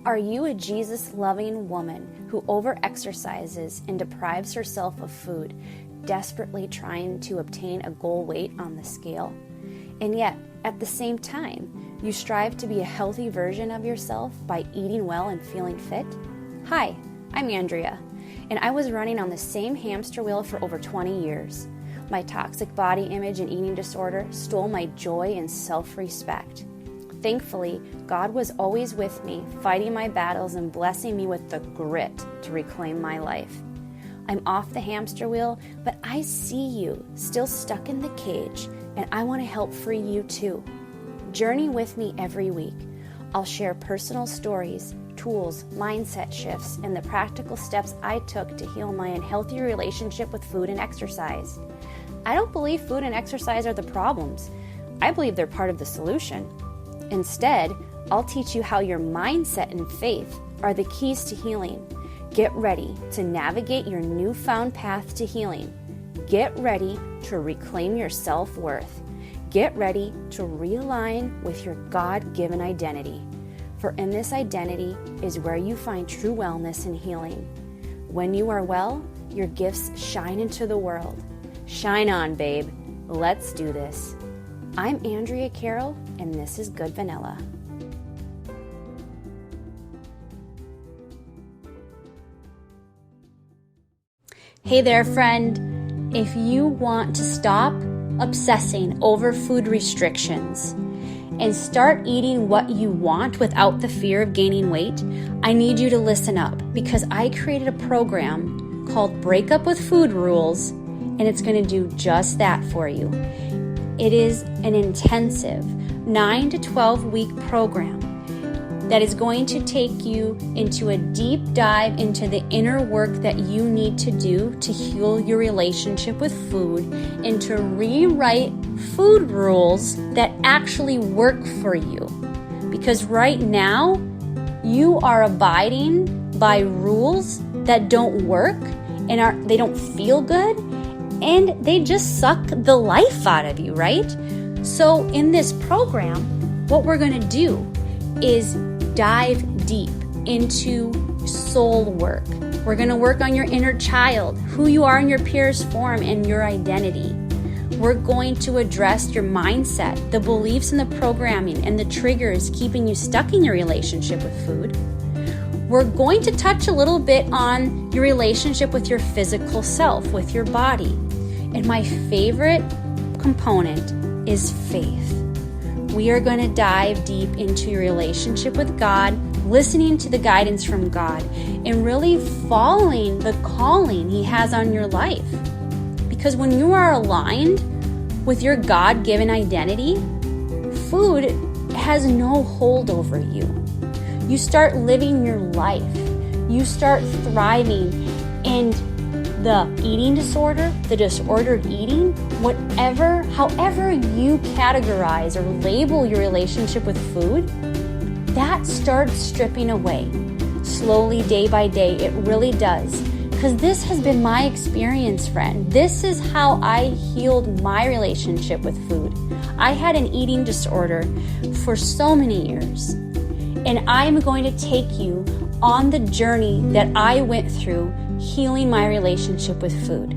Are you a Jesus-loving woman who overexercises and deprives herself of food, desperately trying to obtain a goal weight on the scale? And yet, at the same time, you strive to be a healthy version of yourself by eating well and feeling fit? Hi, I'm Andrea, and I was running on the same hamster wheel for over 20 years. My toxic body image and eating disorder stole my joy and self-respect. Thankfully, God was always with me, fighting my battles and blessing me with the grit to reclaim my life. I'm off the hamster wheel, but I see you still stuck in the cage, and I want to help free you too. Journey with me every week. I'll share personal stories, tools, mindset shifts, and the practical steps I took to heal my unhealthy relationship with food and exercise. I don't believe food and exercise are the problems. I believe they're part of the solution. Instead, I'll teach you how your mindset and faith are the keys to healing. Get ready to navigate your newfound path to healing. Get ready to reclaim your self-worth. Get ready to realign with your God-given identity. For in this identity is where you find true wellness and healing. When you are well, your gifts shine into the world. Shine on, babe. Let's do this. I'm Andrea Carroll, and this is Good Vanilla. Hey there, friend. If you want to stop obsessing over food restrictions and start eating what you want without the fear of gaining weight, I need you to listen up because I created a program called Break Up with Food Rules, and it's going to do just that for you. It is an intensive 9 to 12 week program that is going to take you into a deep dive into the inner work that you need to do to heal your relationship with food and to rewrite food rules that actually work for you. Because right now, you are abiding by rules that don't work and they don't feel good, and they just suck the life out of you, right? So in this program, what we're going to do is dive deep into soul work. We're going to work on your inner child, who you are in your purest form, and your identity. We're going to address your mindset, the beliefs and the programming and the triggers keeping you stuck in your relationship with food. We're going to touch a little bit on your relationship with your physical self, with your body. And my favorite component is faith. We are going to dive deep into your relationship with God, listening to the guidance from God, and really following the calling He has on your life. Because when you are aligned with your God-given identity, food has no hold over you. You start living your life. You start thriving, and the eating disorder, the disordered eating, however you categorize or label your relationship with food, that starts stripping away. Slowly, day by day, it really does. Because this has been my experience, friend. This is how I healed my relationship with food. I had an eating disorder for so many years. And I'm going to take you on the journey that I went through healing my relationship with food.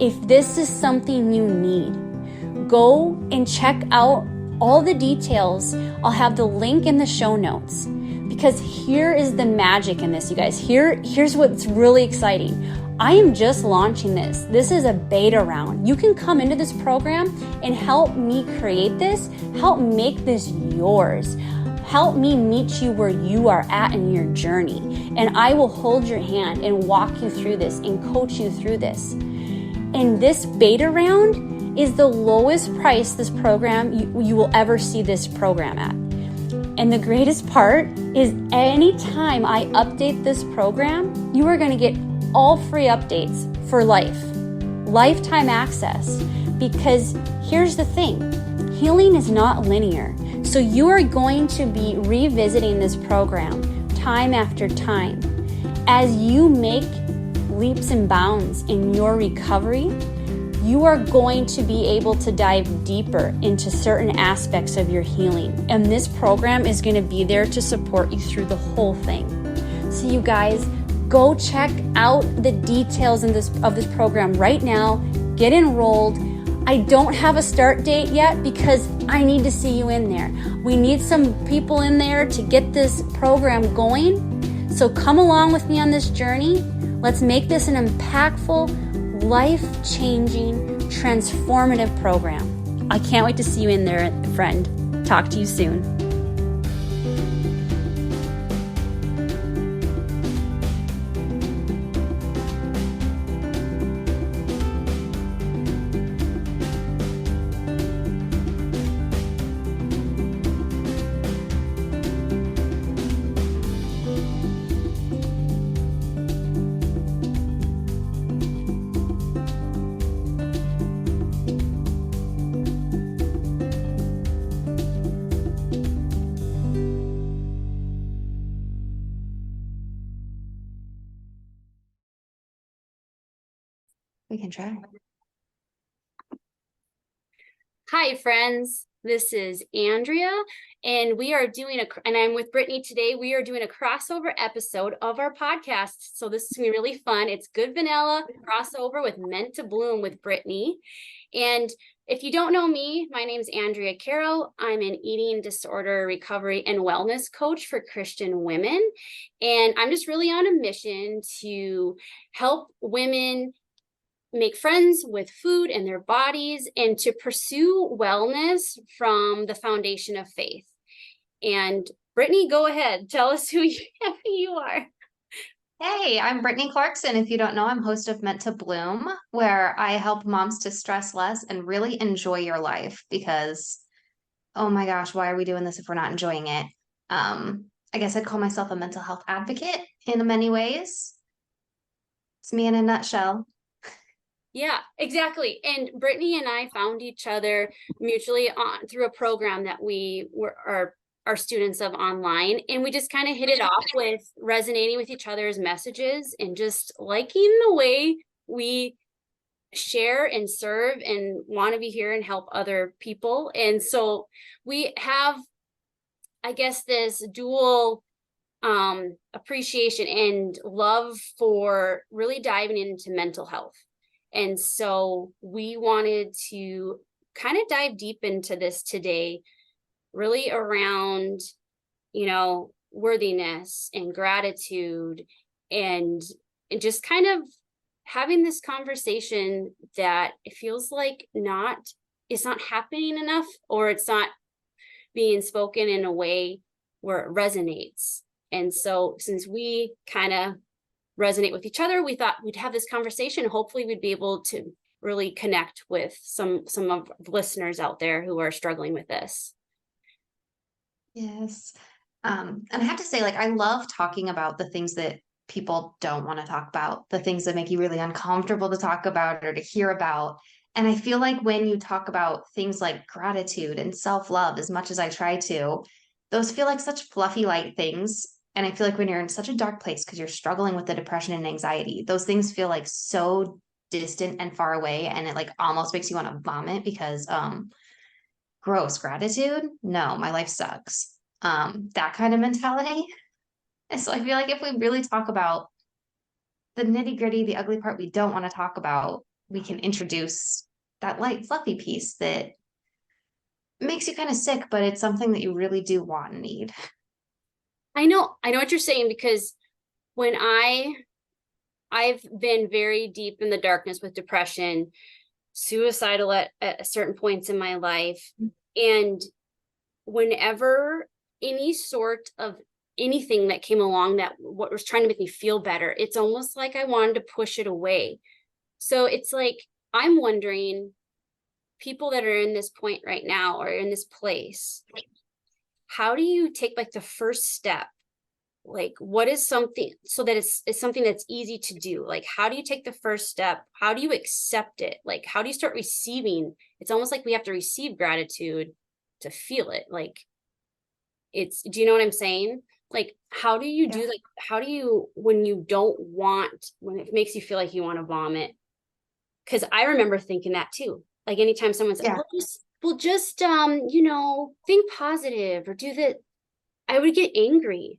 If this is something you need, go and check out all the details. I'll have the link in the show notes. Because here is the magic in this, you guys. Here's what's really exciting. I am just launching this. This is a beta round. You can come into this program and help me create this, help make this yours. Help me meet you where you are at in your journey. And I will hold your hand and walk you through this and coach you through this. And this beta round is the lowest price this program, you will ever see this program at. And the greatest part is anytime I update this program, you are going to get all free updates for life. Lifetime access. Because here's the thing, healing is not linear. So you are going to be revisiting this program time after time. As you make leaps and bounds in your recovery, you are going to be able to dive deeper into certain aspects of your healing. And this program is going to be there to support you through the whole thing. So you guys, go check out the details of this program right now. Get enrolled. I don't have a start date yet because I need to see you in there. We need some people in there to get this program going. So come along with me on this journey. Let's make this an impactful, life-changing, transformative program. I can't wait to see you in there, friend. Talk to you soon. We can try. Hi, friends. This is Andrea, and and I'm with Brittni today. We are doing a crossover episode of our podcast. So this is going to be really fun. It's good vanilla crossover with Meant to Bloom with Brittni. And if you don't know me, my name is Andrea Carroll. I'm an eating disorder recovery and wellness coach for Christian women. And I'm just really on a mission to help women make friends with food and their bodies and to pursue wellness from the foundation of faith. And Brittni, go ahead. Tell us who you are. Hey, I'm Brittni Clarkson. If you don't know, I'm host of Meant to Bloom, where I help moms to stress less and really enjoy your life because, oh my gosh, why are we doing this if we're not enjoying it? I guess I'd call myself a mental health advocate in many ways. It's me in a nutshell. Yeah, exactly. And Brittni and I found each other mutually through a program that we are students of online. And we just kind of hit it off with resonating with each other's messages and just liking the way we share and serve and want to be here and help other people. And so we have, I guess, this dual appreciation and love for really diving into mental health. And so we wanted to kind of dive deep into this today, really around, worthiness and gratitude and just kind of having this conversation that it feels like it's not happening enough, or it's not being spoken in a way where it resonates. And so since we kind of resonate with each other, we thought we'd have this conversation. Hopefully we'd be able to really connect with some of the listeners out there who are struggling with this. Yes. And I have to say, I love talking about the things that people don't want to talk about, the things that make you really uncomfortable to talk about or to hear about. And I feel like when you talk about things like gratitude and self-love, as much as I try to, those feel like such fluffy, light things. And I feel like when you're in such a dark place because you're struggling with the depression and anxiety, those things feel like so distant and far away. And it almost makes you want to vomit because gross gratitude. No, my life sucks. That kind of mentality. And so I feel like if we really talk about the nitty gritty, the ugly part we don't want to talk about, we can introduce that light, fluffy piece that makes you kind of sick, but it's something that you really do want and need. I know what you're saying, because when I've been very deep in the darkness with depression, suicidal at certain points in my life. And whenever any sort of anything that came along that what was trying to make me feel better, it's almost like I wanted to push it away. So it's like, I'm wondering, people that are in this point right now or in this place, how do you take the first step? What is something so that it's something that's easy to do? How do you take the first step? How do you accept it? How do you start receiving? It's almost like we have to receive gratitude to feel it. Do you know what I'm saying? How do you do, how do you, when it makes you feel like you want to vomit, Because I remember thinking that too. Like anytime someone said, Yeah. well, just think positive or do that, I would get angry.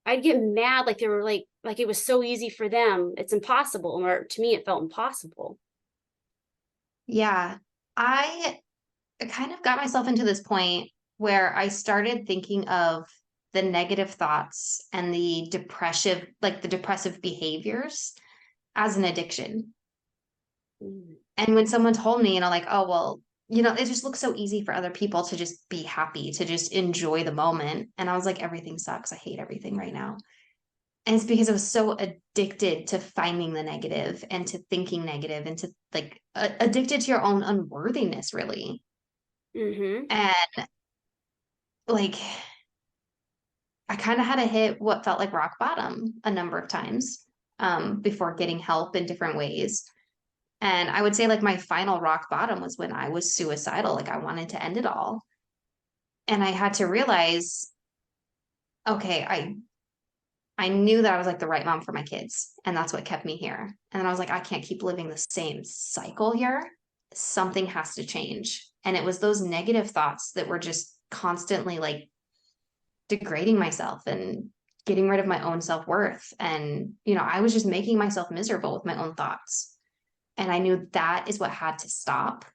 I'd get mad, like they were like it was so easy for them. It's impossible. Or to me, it felt impossible. Yeah. I kind of got myself into this point where I started thinking of the negative thoughts and the depressive behaviors as an addiction. Mm. And when someone told me, like, oh, well, it just looks so easy for other people to just be happy, to just enjoy the moment. And I was like, everything sucks. I hate everything right now. And it's because I was so addicted to finding the negative and to thinking negative and to like addicted to your own unworthiness, really. Mm-hmm. And like, I kind of had to hit what felt like rock bottom a number of times before getting help in different ways. And I would say like my final rock bottom was when I was suicidal. Like I wanted to end it all. And I had to realize, okay, I knew that I was like the right mom for my kids, and that's what kept me here. And then I was like, I can't keep living the same cycle here. Something has to change. And it was those negative thoughts that were just constantly like degrading myself and getting rid of my own self-worth. And, I was just making myself miserable with my own thoughts. And I knew that is what had to stop.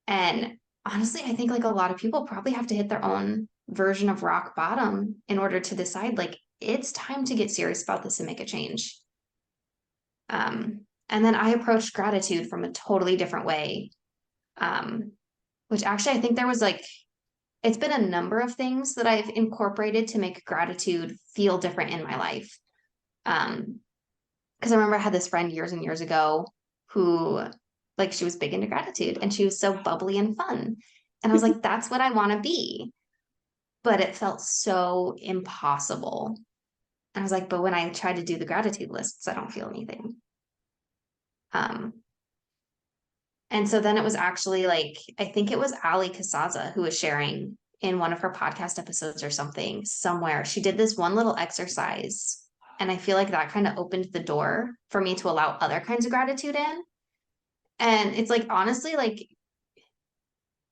And honestly, I think like a lot of people probably have to hit their own version of rock bottom in order to decide like it's time to get serious about this and make a change. And then I approached gratitude from a totally different way, um, which actually I think there was like, it's been a number of things that I've incorporated to make gratitude feel different in my life. Because I remember I had this friend years and years ago who, like, she was big into gratitude and she was so bubbly and fun. And I was like, that's what I want to be. But it felt so impossible. And I was like, but when I try to do the gratitude lists, I don't feel anything. Um, and so then it was actually like, I think it was Ali Kasaza who was sharing in one of her podcast episodes or something somewhere. She did this one little exercise. And I feel like that kind of opened the door for me to allow other kinds of gratitude in. And it's like, honestly, like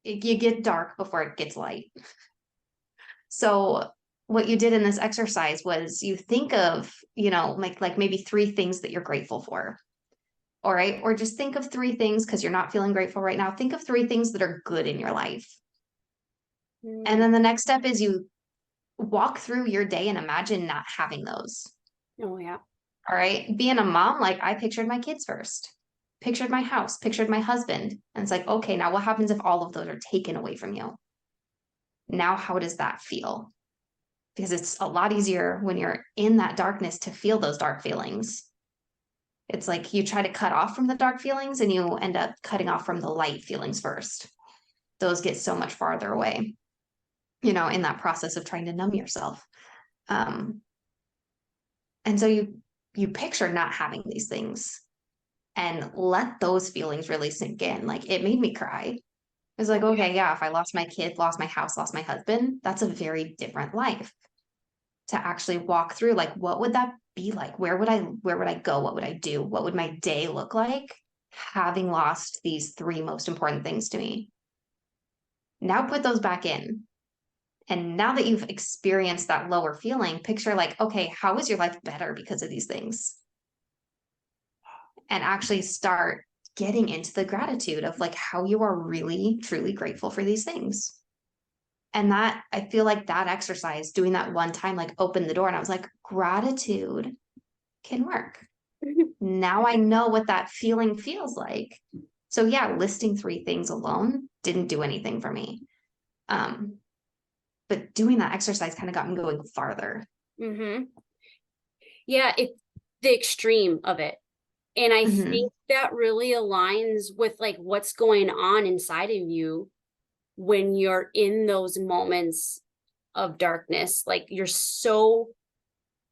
you get dark before it gets light. So what you did in this exercise was you think of, like maybe three things that you're grateful for. All right. Or just think of three things because you're not feeling grateful right now. Think of three things that are good in your life. And Mm. then the next step is you walk through your day and imagine not having those. Oh yeah. All right. Being a mom, like I pictured my kids first, pictured my house, pictured my husband. And it's like, okay, now what happens if all of those are taken away from you? Now, how does that feel? Because it's a lot easier when you're in that darkness to feel those dark feelings. It's like you try to cut off from the dark feelings and you end up cutting off from the light feelings first. Those get so much farther away, in that process of trying to numb yourself. Um, and so you picture not having these things and let those feelings really sink in. Like it made me cry. It was like, okay, yeah, if I lost my kid, lost my house, lost my husband, that's a very different life. To actually walk through like what would that be like? Where would I go? What would I do? What would my day look like having lost these three most important things to me? Now put those back in. And now that you've experienced that lower feeling, picture like, okay, how is your life better because of these things? And actually start getting into the gratitude of like how you are really truly grateful for these things. And that I feel like that exercise, doing that one time, like opened the door and I was like, gratitude can work. Now I know what that feeling feels like. So yeah, listing three things alone didn't do anything for me. Um, but doing that exercise kind of got me going farther. Mm-hmm. Yeah, it's the extreme of it. And I Mm-hmm. think that really aligns with like what's going on inside of you when you're in those moments of darkness. Like you're so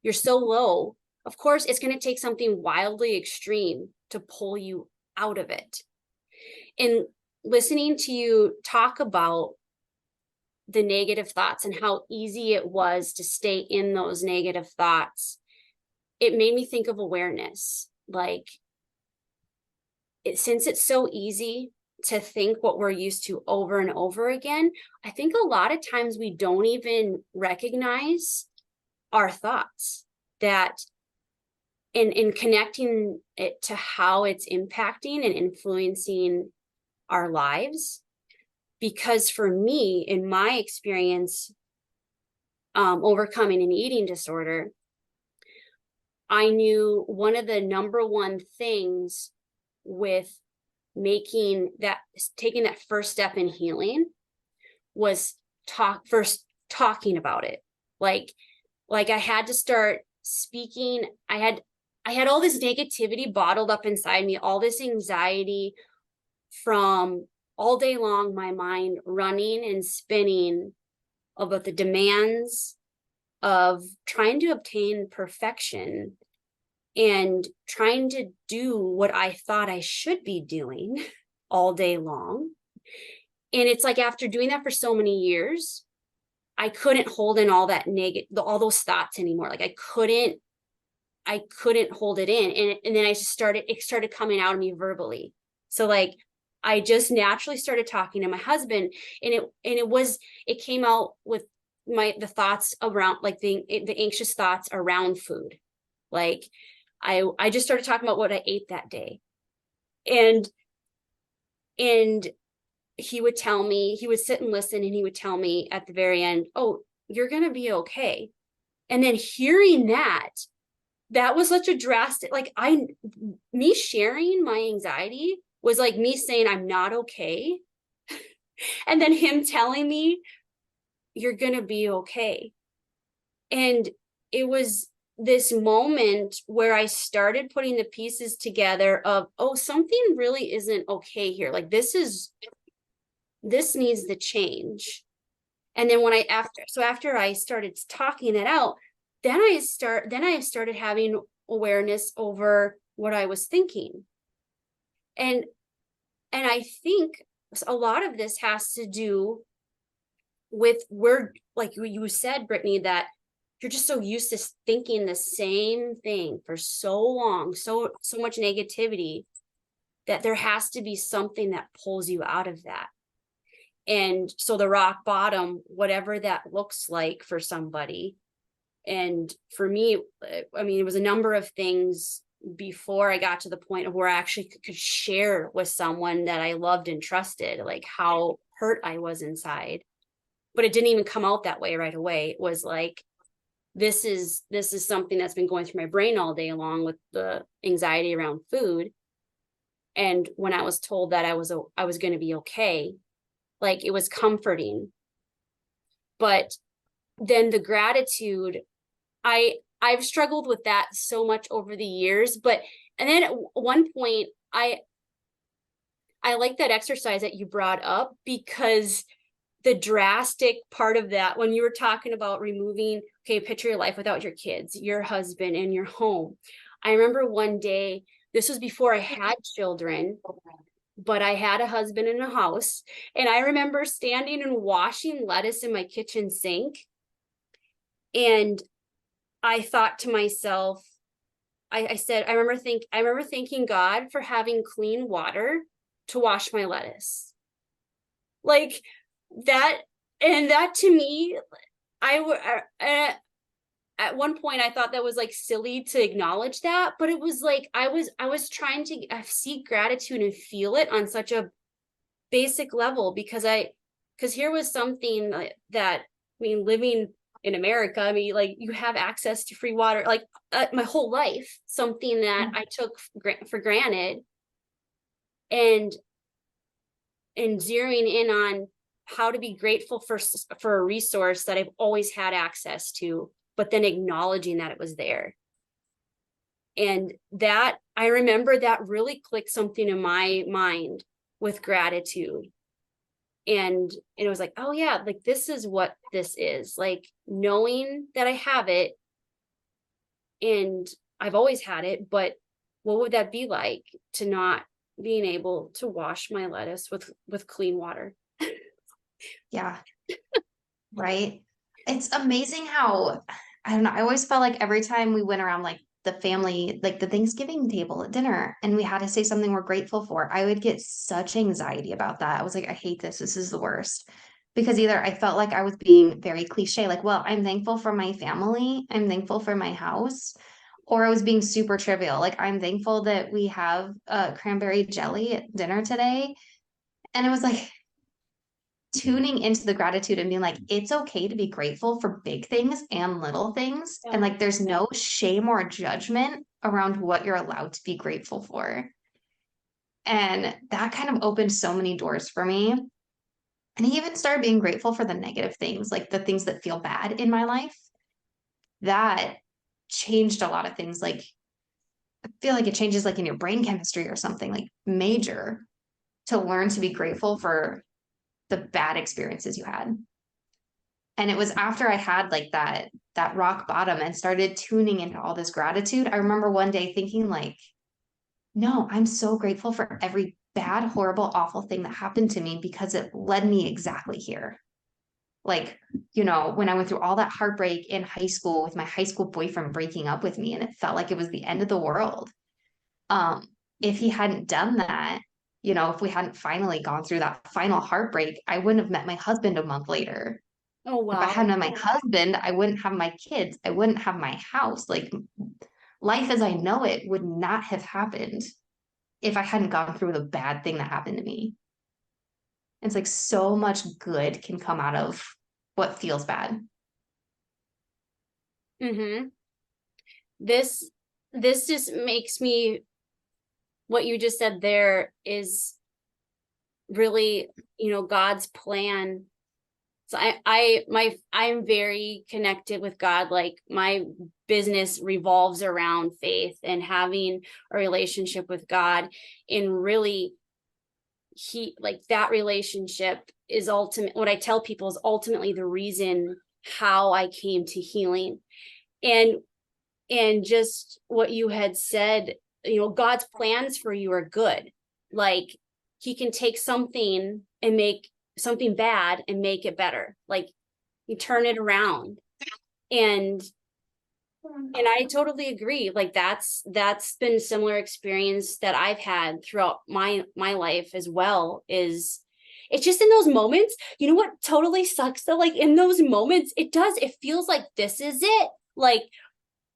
low. Of course, it's going to take something wildly extreme to pull you out of it. And listening to you talk about the negative thoughts and how easy it was to stay in those negative thoughts, it made me think of awareness. Like since it's so easy to think what we're used to over and over again, I think a lot of times we don't even recognize our thoughts, that in connecting it to how it's impacting and influencing our lives. Because for me, in my experience, overcoming an eating disorder, I knew one of the number one things with taking that first step in healing was talking about it. Like I had to start speaking. I had all this negativity bottled up inside me, all this anxiety from all day long, my mind running and spinning about the demands of trying to obtain perfection and trying to do what I thought I should be doing all day long. And it's like, after doing that for so many years, I couldn't hold in all that all those thoughts anymore. Like I couldn't hold it in. And then it started coming out of me verbally. So like, I just naturally started talking to my husband, and it came out with the thoughts around, like the anxious thoughts around food. Like I just started talking about what I ate that day. And he would sit and listen, and he would tell me at the very end, "Oh, you're going to be okay." And then hearing that was such a drastic, like me sharing my anxiety was like me saying I'm not okay. And then him telling me, "You're going to be okay." And it was this moment where I started putting the pieces together of, oh, something really isn't okay here. Like this needs to change. And then after I started talking it out, then I started having awareness over what I was thinking. And I think a lot of this has to do with where, like you said, Brittni, that you're just so used to thinking the same thing for so long, so much negativity, that there has to be something that pulls you out of that. And so the rock bottom, whatever that looks like for somebody. And for me, I mean, it was a number of things before I got to the point of where I actually could share with someone that I loved and trusted, like how hurt I was inside. But it didn't even come out that way right away. It was like, this is something that's been going through my brain all day long with the anxiety around food. And when I was told that I was going to be okay, like it was comforting. But then the gratitude, I've struggled with that so much over the years. And then at one point, I like that exercise that you brought up, because the drastic part of that, when you were talking about removing, okay, picture your life without your kids, your husband, and your home. I remember one day, this was before I had children, but I had a husband in a house. And I remember standing and washing lettuce in my kitchen sink. And I thought to myself, I said, I remember thanking God for having clean water to wash my lettuce. Like that. And that to me, at one point I thought that was like silly to acknowledge that, but it was like, I was trying to seek gratitude and feel it on such a basic level, because here was something that, I mean, living in America, I mean, like you have access to free water, like my whole life, something that I took for granted, and zeroing in on how to be grateful for a resource that I've always had access to, but then acknowledging that it was there. And that, I remember that really clicked something in my mind with gratitude. And it was like, oh yeah, like this is what this is, like knowing that I have it, and I've always had it, but what would that be like to not being able to wash my lettuce with clean water? Yeah. Right. It's amazing how, I don't know, I always felt like every time we went around like the family, like the Thanksgiving table at dinner, and we had to say something we're grateful for, I would get such anxiety about that. I was like, I hate this. This is the worst. Because either I felt like I was being very cliche, like, well, I'm thankful for my family, I'm thankful for my house, or I was being super trivial. Like, I'm thankful that we have cranberry jelly at dinner today. And it was like tuning into the gratitude and being like, it's okay to be grateful for big things and little things. And like, there's no shame or judgment around what you're allowed to be grateful for. And that kind of opened so many doors for me. And I even started being grateful for the negative things, like the things that feel bad in my life. That changed a lot of things. Like, I feel like it changes like in your brain chemistry or something like major to learn to be grateful for the bad experiences you had. And it was after I had like that rock bottom and started tuning into all this gratitude. I remember one day thinking like, no, I'm so grateful for every bad, horrible, awful thing that happened to me because it led me exactly here. Like, when I went through all that heartbreak in high school with my high school boyfriend breaking up with me and it felt like it was the end of the world. If he hadn't done that, if we hadn't finally gone through that final heartbreak, I wouldn't have met my husband a month later. Oh, If I wow. hadn't met my husband, I wouldn't have my kids. I wouldn't have my house. Like, life as I know it would not have happened if I hadn't gone through the bad thing that happened to me. It's like so much good can come out of what feels bad. Mm-hmm. This just makes me, what you just said there is really, God's plan. So I'm very connected with God. Like, my business revolves around faith and having a relationship with God. And really, that relationship is ultimate. What I tell people is ultimately the reason how I came to healing. And just what you had said, God's plans for you are good. Like, he can take something and make something bad and make it better. Like, you turn it around. And I totally agree. Like, that's been similar experience that I've had throughout my life as well. Is it's just in those moments, what totally sucks though? Like, in those moments, it feels like this is it. Like,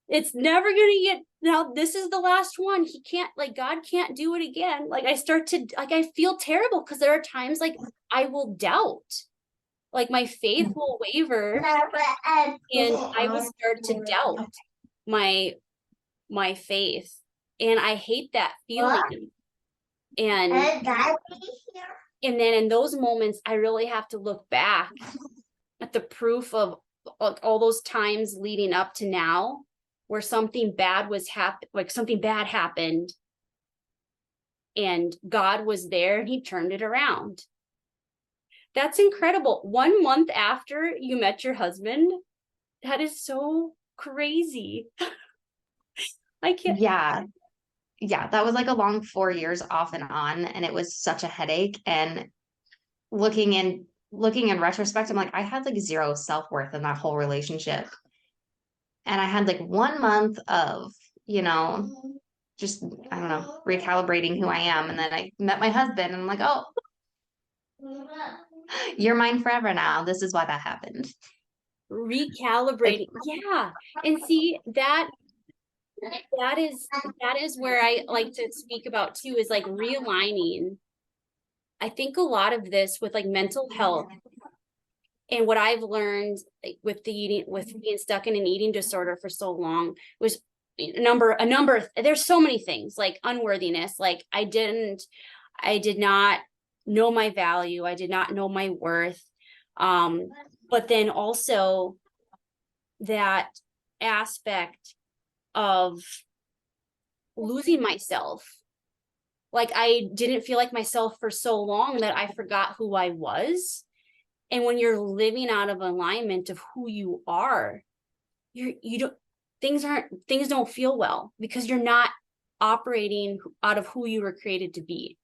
it's never gonna get, now this is the last one. He can't, like, God can't do it again. Like, I start to, like, I feel terrible because there are times like I will doubt, like my faith will waver and I will start to doubt my faith. And I hate that feeling. And then in those moments, I really have to look back at the proof of like all those times leading up to now where something bad something bad happened and God was there and he turned it around. That's incredible. 1 month after you met your husband, that is so crazy. I can't. Yeah. Yeah. That was like a long 4 years off and on. And it was such a headache. And looking in retrospect, I'm like, I had like zero self-worth in that whole relationship. And I had like 1 month of, just, I don't know, recalibrating who I am. And then I met my husband and I'm like, oh, you're mine forever now. This is why that happened. Recalibrating. Yeah. And see, that is where I like to speak about too, is like realigning. I think a lot of this with like mental health and what I've learned, like, with being stuck in an eating disorder for so long was a number there's so many things, like unworthiness. Like, I did not know my value. I did not know my worth. But then also that aspect of losing myself. Like, I didn't feel like myself for so long that I forgot who I was. And when you're living out of alignment of who you are, you don't, things don't feel well because you're not operating out of who you were created to be.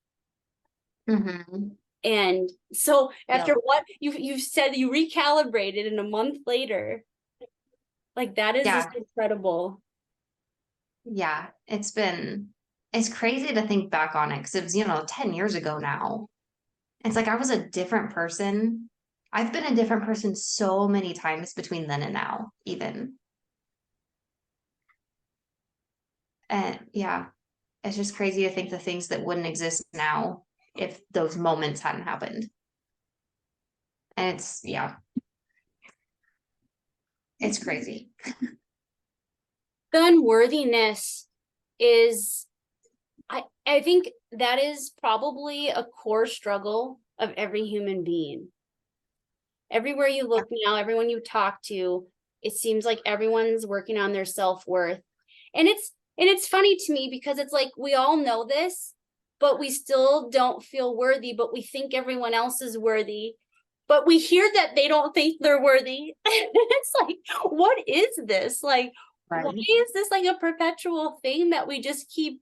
Mm-hmm. And so after what you said, you recalibrated, and a month later, like, that is just incredible. Yeah, it's crazy to think back on it because it was, 10 years ago now. It's like I was a different person. I've been a different person so many times between then and now, even. And yeah, it's just crazy to think the things that wouldn't exist now if those moments hadn't happened. And it's crazy. The unworthiness is, I think that is probably a core struggle of every human being. Everywhere you look now, everyone you talk to, it seems like everyone's working on their self-worth. And it's funny to me because it's like we all know this, but we still don't feel worthy, but we think everyone else is worthy. But we hear that they don't think they're worthy. It's like, what is this? Like, why Right. is this like a perpetual thing that we just keep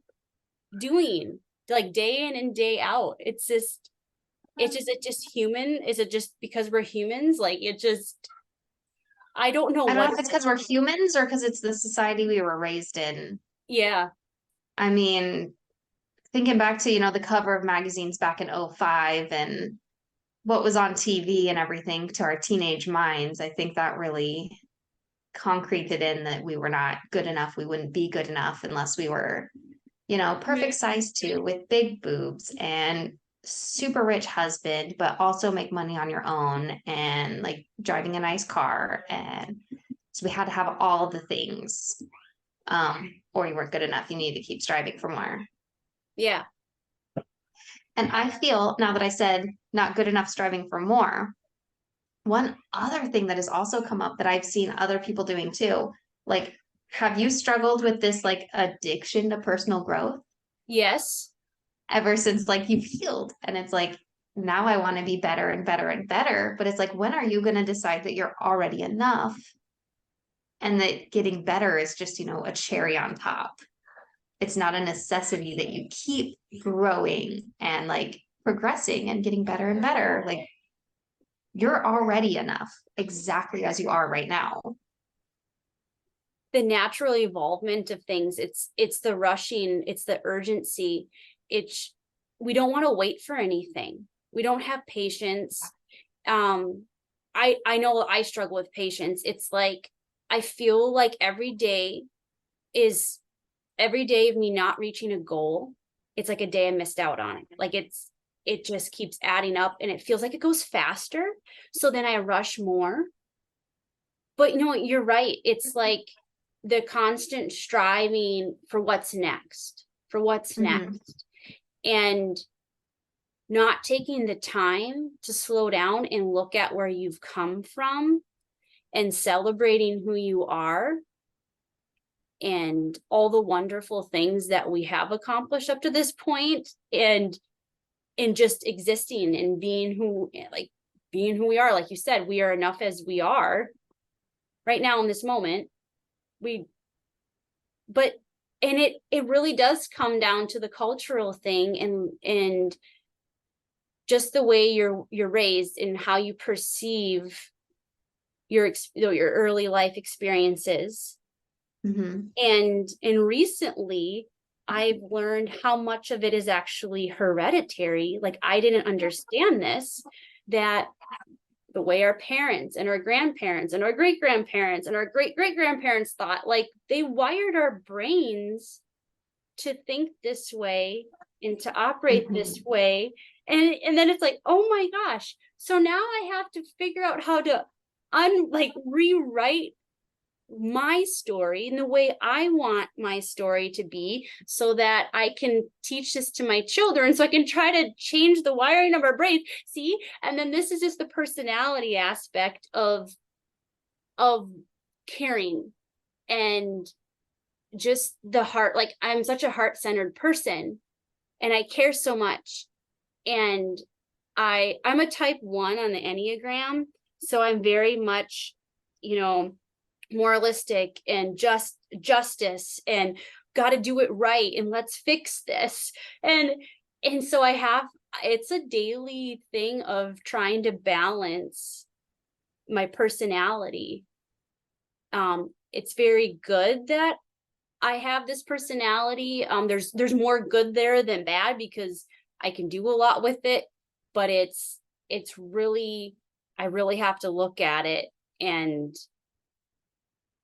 doing, like day in and day out? It's just human? Is it just because we're humans? Like it just, I don't know I don't what. know if it's because we're humans or because it's the society we were raised in. Yeah. I mean, thinking back to, the cover of magazines back in '05 and what was on TV and everything to our teenage minds, I think that really concreted in that we were not good enough. We wouldn't be good enough unless we were, perfect size two with big boobs and super rich husband, but also make money on your own and like driving a nice car. And so we had to have all the things. Or you weren't good enough. You needed to keep striving for more. Yeah. And I feel now that I said not good enough striving for more, one other thing that has also come up that I've seen other people doing too, like, have you struggled with this like addiction to personal growth Yes. ever since like you've healed? And it's like, now I want to be better and better and better. But it's like, when are you going to decide that you're already enough and that getting better is just, a cherry on top? It's not a necessity that you keep growing and like progressing and getting better and better. Like, you're already enough exactly as you are right now. The natural evolvement of things, it's the rushing, it's the urgency. It's, we don't want to wait for anything. We don't have patience. I know I struggle with patience. It's like I feel like is every day of me not reaching a goal, it's like a day I missed out on it. Like it just keeps adding up and it feels like it goes faster. So then I rush more. But you're right. It's like the constant striving for what's next, for what's Mm-hmm. next. And not taking the time to slow down and look at where you've come from and celebrating who you are and all the wonderful things that we have accomplished up to this point, and just existing and being who we are. Like you said, we are enough as we are right now in this moment. We but and it really does come down to the cultural thing, and just the way you're raised and how you perceive your early life experiences. Mm-hmm. And recently I've learned how much of it is actually hereditary. Like I didn't understand this, that the way our parents and our grandparents and our great grandparents and our great great grandparents thought, like they wired our brains to think this way and to operate this Mm-hmm. way. And then it's like, oh my gosh, so now I have to figure out how to rewrite my story in the way I want my story to be, so that I can teach this to my children, so I can try to change the wiring of our brains. See? And then this is just the personality aspect of caring and just the heart. Like I'm such a heart-centered person and I care so much. And I'm a type 1 on the Enneagram, so I'm very much, moralistic and justice and got to do it right and let's fix this. And so it's a daily thing of trying to balance my personality. It's very good that I have this personality. There's more good there than bad because I can do a lot with it, but it's really, I really have to look at it and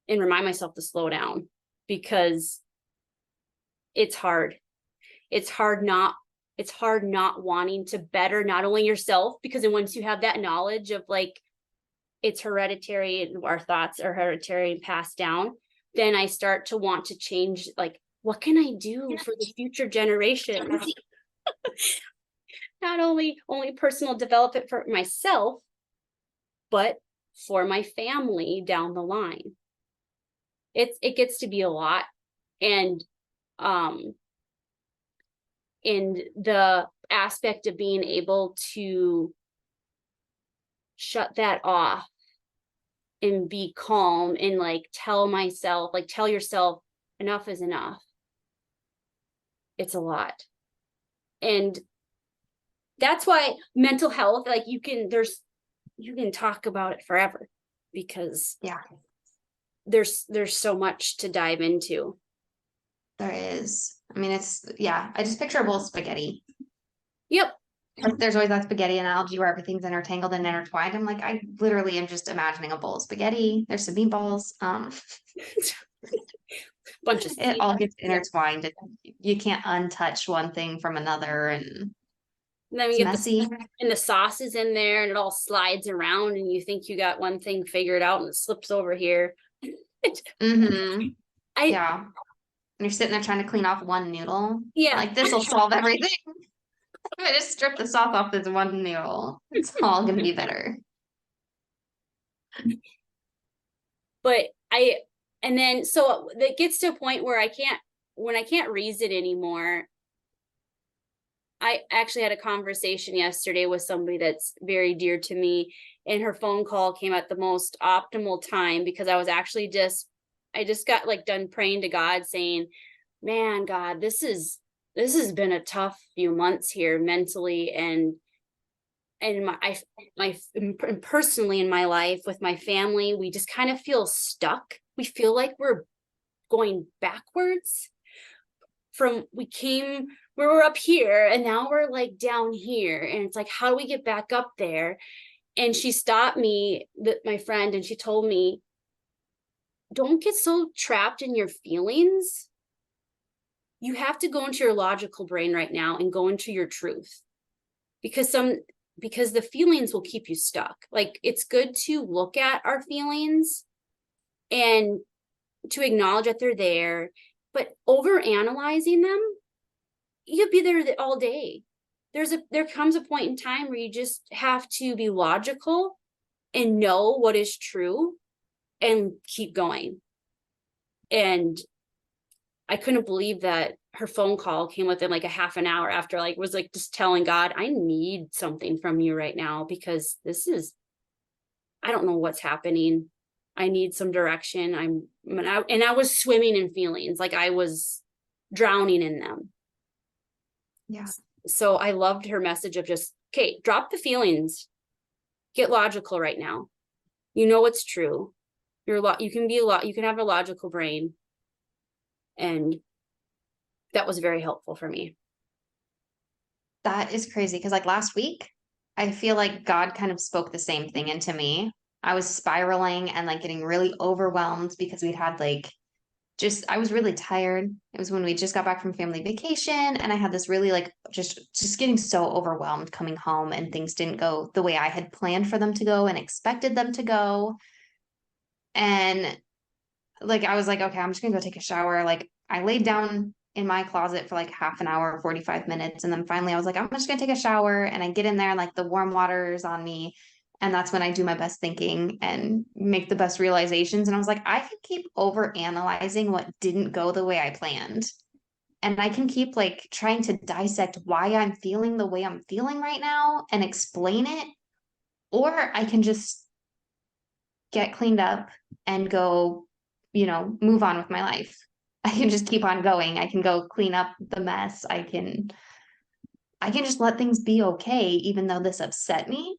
remind myself to slow down because it's hard. It's hard not wanting to better not only yourself, because then once you have that knowledge of like it's hereditary and our thoughts are hereditary and passed down, then I start to want to change, like, what can I do for the future generations? Not only personal development for myself, but for my family down the line. It gets to be a lot. And in the aspect of being able to shut that off and be calm and like tell myself, like tell yourself enough is enough. It's a lot. And that's why mental health, like you can talk about it forever because there's so much to dive into. There is. I mean, I just picture a bowl of spaghetti. Yep. There's always that spaghetti analogy where everything's intertangled and intertwined. I'm like, I literally am just imagining a bowl of spaghetti. There's some meatballs. Bunch of it all gets intertwined. You can't untouch one thing from another, and then we get messy. And the sauce is in there, and it all slides around, and you think you got one thing figured out, and it slips over here. And you're sitting there trying to clean off one noodle. Yeah, like this will solve everything. If I just strip the sauce off this one noodle, it's all gonna be better. But and then so it gets to a point where I can't reason anymore. I actually had a conversation yesterday with somebody that's very dear to me, and her phone call came at the most optimal time because I was actually I just got like done praying to God saying, man, God, this has been a tough few months here mentally and personally in my life with my family. We just kind of feel stuck. We feel like we're going backwards from we were up here and now we're like down here, and it's like, how do we get back up there? And she stopped me, my friend, and she told me, don't get so trapped in your feelings. You have to go into your logical brain right now and go into your truth, because the feelings will keep you stuck. Like, it's good to look at our feelings and to acknowledge that they're there, but over analyzing them, you'll be there all day. There comes a point in time where you just have to be logical and know what is true and keep going. And I couldn't believe that her phone call came within like a half an hour after, like, was like just telling God, I need something from you right now because I don't know what's happening. I need some direction. I was swimming in feelings, like I was drowning in them. Yeah. So I loved her message of just, okay, drop the feelings, get logical right now. You know what's true. You can have a logical brain. And that was very helpful for me. That is crazy because like last week, I feel like God kind of spoke the same thing into me. I was spiraling and like getting really overwhelmed because we'd had I was really tired. It was when we just got back from family vacation, and I had this really like just getting so overwhelmed coming home, and things didn't go the way I had planned for them to go and expected them to go. And like I was like, okay, I'm just gonna go take a shower. Like I laid down in my closet for like half an hour, 45 minutes. And then finally I was like, I'm just gonna take a shower. And I get in there and like the warm water is on me. And that's when I do my best thinking and make the best realizations. And I was like, I can keep over analyzing what didn't go the way I planned. And I can keep like trying to dissect why I'm feeling the way I'm feeling right now and explain it. Or I can just get cleaned up and go, move on with my life. I can just keep on going. I can go clean up the mess. I can just let things be okay, even though this upset me.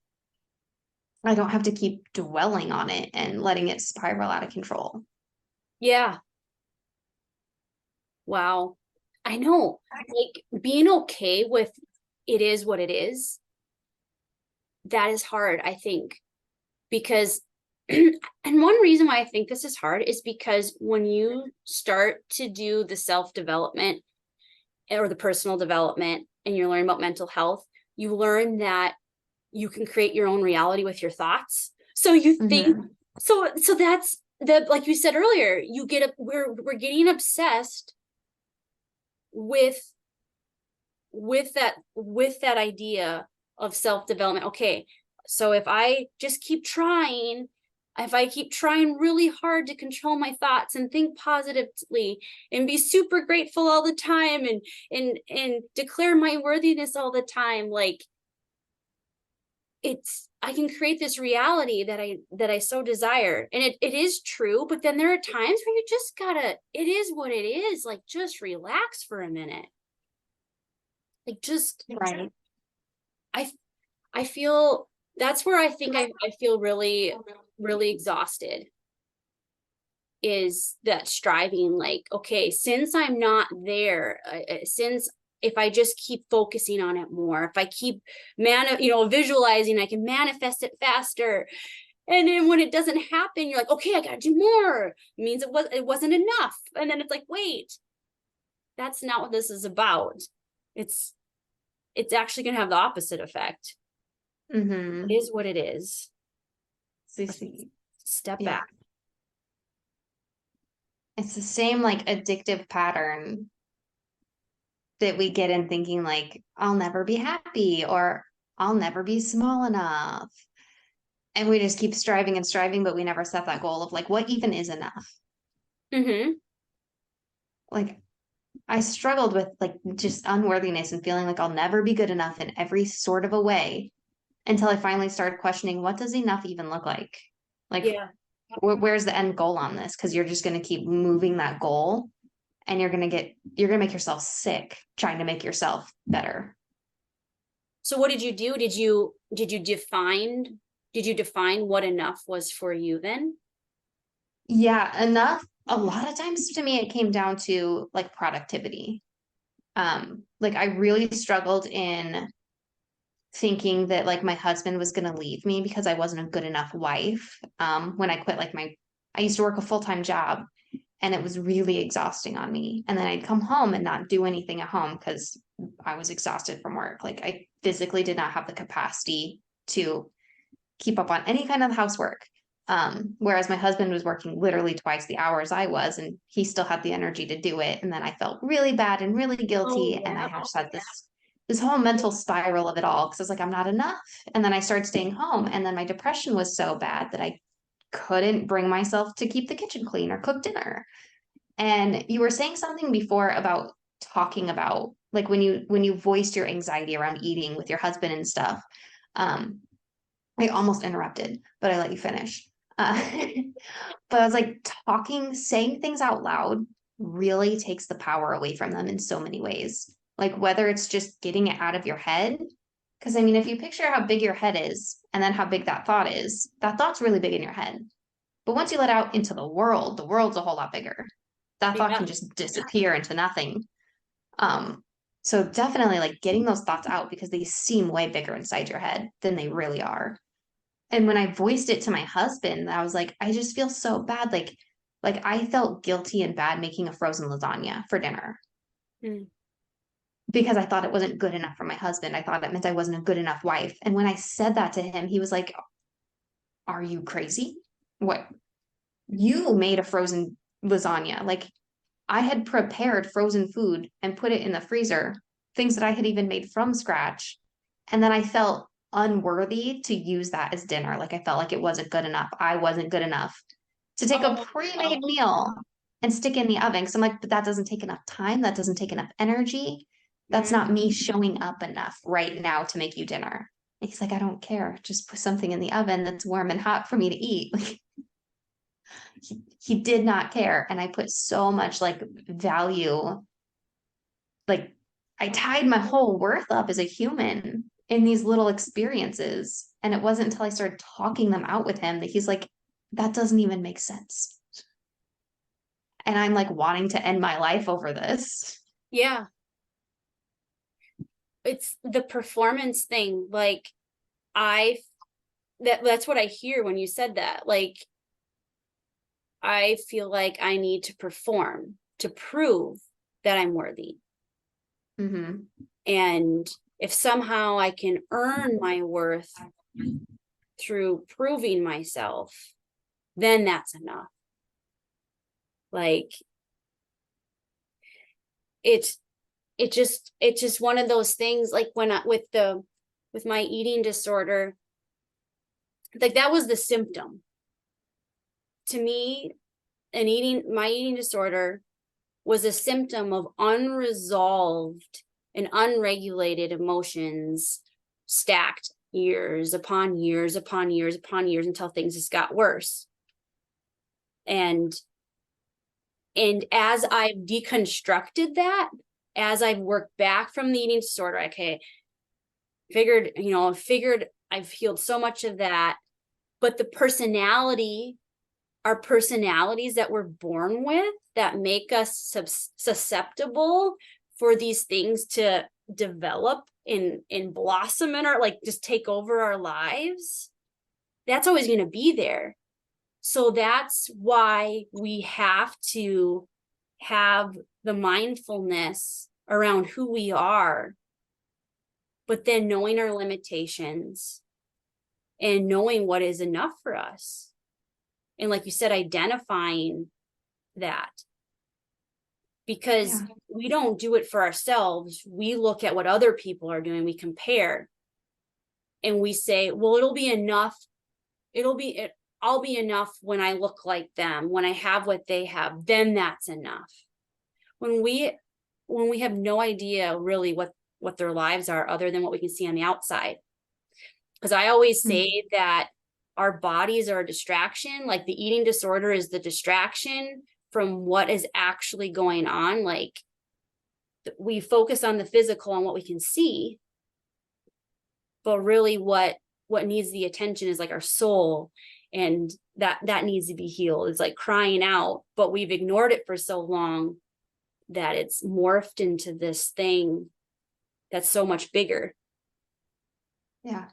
I don't have to keep dwelling on it and letting it spiral out of control. Yeah. Wow. I know. Like being okay with it is what it is, that is hard, I think, because and one reason why I think this is hard is because when you start to do the self-development or the personal development and you're learning about mental health, you learn that you can create your own reality with your thoughts. So you think Mm-hmm. so that's the, like you said earlier, we're getting obsessed with with that idea of self-development. Okay, so if I keep trying really hard to control my thoughts and think positively and be super grateful all the time and declare my worthiness all the time, like I can create this reality that I so desire. And it is true, but then there are times where you just gotta, it is what it is. Like just relax for a minute. Like just Right. I I feel that's where I think I feel really, really exhausted, is that striving, like, okay, since I'm not there, since if I just keep focusing on it more, if I keep visualizing, I can manifest it faster. And then when it doesn't happen, you're like, okay, I gotta do more. It means it wasn't enough. And then it's like, wait, that's not what this is about. It's it's actually gonna have the opposite effect. It Mm-hmm. is what it is. See, Step yeah. back. It's the same like addictive pattern that we get in thinking like, I'll never be happy or I'll never be small enough. And we just keep striving and striving, but we never set that goal of like, what even is enough? Mm-hmm. Like, I struggled with like just unworthiness and feeling like I'll never be good enough in every sort of a way until I finally started questioning what does enough even look like? Like, Yeah. where's the end goal on this? Because you're just going to keep moving that goal and you're going to make yourself sick trying to make yourself better. So what did you do? Did you define what enough was for you then? Yeah, enough. A lot of times to me, it came down to like productivity. Like I really struggled in thinking that like my husband was going to leave me because I wasn't a good enough wife. When I quit I used to work a full-time job and it was really exhausting on me. And then I'd come home and not do anything at home because I was exhausted from work. Like I physically did not have the capacity to keep up on any kind of housework. Whereas my husband was working literally twice the hours I was, and he still had the energy to do it. And then I felt really bad and really Oh guilty. And I yeah. just had this whole mental spiral of it all because I was like, I'm not enough. And then I started staying home. And then my depression was so bad that I couldn't bring myself to keep the kitchen clean or cook dinner. And you were saying something before about talking about like when you voiced your anxiety around eating with your husband and stuff. Um, I almost interrupted, but I let you finish. Uh, but I was like, saying things out loud really takes the power away from them in so many ways. Like whether it's just getting it out of your head. Because I mean, if you picture how big your head is and then how big that thought's really big in your head. But once you let out into the world's a whole lot bigger. That thought Yeah. can just disappear into nothing. Um, so definitely like getting those thoughts out because they seem way bigger inside your head than they really are. And when I voiced it to my husband, I was like, I just feel so bad. Like I felt guilty and bad making a frozen lasagna for dinner Mm. because I thought it wasn't good enough for my husband. I thought it meant I wasn't a good enough wife. And when I said that to him, he was like, are you crazy? What? You made a frozen lasagna. Like I had prepared frozen food and put it in the freezer, things that I had even made from scratch. And then I felt unworthy to use that as dinner. Like I felt like it wasn't good enough. I wasn't good enough to take a Oh, pre-made meal and stick it in the oven. So I'm like, but that doesn't take enough time. That doesn't take enough energy. That's mm. not me showing up enough right now to make you dinner. And he's like, I don't care. Just put something in the oven that's warm and hot for me to eat. Like he did not care. And I put so much like value, like I tied my whole worth up as a human in these little experiences. And it wasn't until I started talking them out with him that he's like, that doesn't even make sense. and I'm like wanting to end my life over this. Yeah. It's the performance thing. Like that's what I hear when you said that. Like, I feel like I need to perform to prove that I'm worthy. Mm-hmm. And if somehow I can earn my worth through proving myself, then that's enough. Like, it's it's just one of those things. Like when with my eating disorder, like that was the symptom to me. My eating disorder was a symptom of unresolved and unregulated emotions stacked years upon years upon years upon years until things just got worse. And as I've deconstructed that, as I've worked back from the eating disorder, okay, figured I've healed so much of that, but our personalities that we're born with that make us susceptible for these things to develop and blossom in our, like, just take over our lives, that's always going to be there. So that's why we have to have the mindfulness around who we are, but then knowing our limitations and knowing what is enough for us. And like you said, identifying that, because we don't do it for ourselves. We look at what other people are doing, we compare, and we say, well, I'll be enough when I look like them, when I have what they have, then that's enough. When we have no idea really what their lives are other than what we can see on the outside. Because I always say that our bodies are a distraction. Like the eating disorder is the distraction from what is actually going on. Like we focus on the physical and what we can see, but really what needs the attention is like our soul, and that needs to be healed. It's like crying out, but we've ignored it for so long that it's morphed into this thing that's so much bigger. Yeah.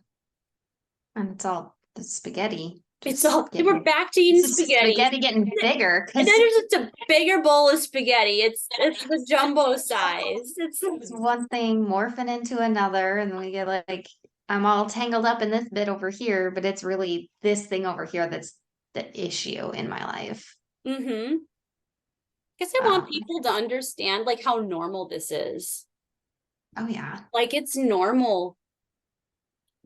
And it's all the spaghetti. We're back to eating spaghetti. Spaghetti getting bigger. And then there's just a bigger bowl of spaghetti. It's the jumbo size. It's one thing morphing into another, and we get like, I'm all tangled up in this bit over here, but it's really this thing over here that's the issue in my life. Mm-hmm. Because I want people to understand like how normal this is. Oh yeah. Like it's normal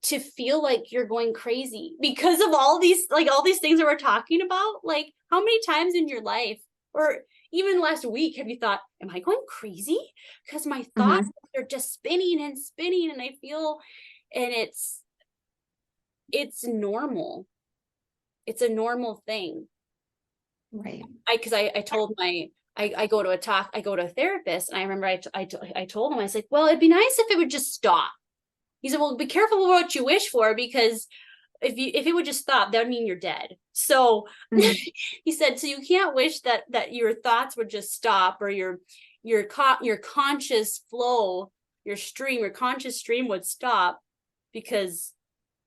to feel like you're going crazy because of all these things that we're talking about. Like how many times in your life or even last week have you thought, am I going crazy? Because my thoughts are just spinning and spinning, and I feel, and it's normal. It's a normal thing. Right. I told I go to a therapist, and I remember I told him, I was like, well, it'd be nice if it would just stop. He said, well, be careful what you wish for, because if it would just stop, that would mean you're dead. So he said, so you can't wish that your thoughts would just stop, or your conscious flow, your conscious stream would stop, because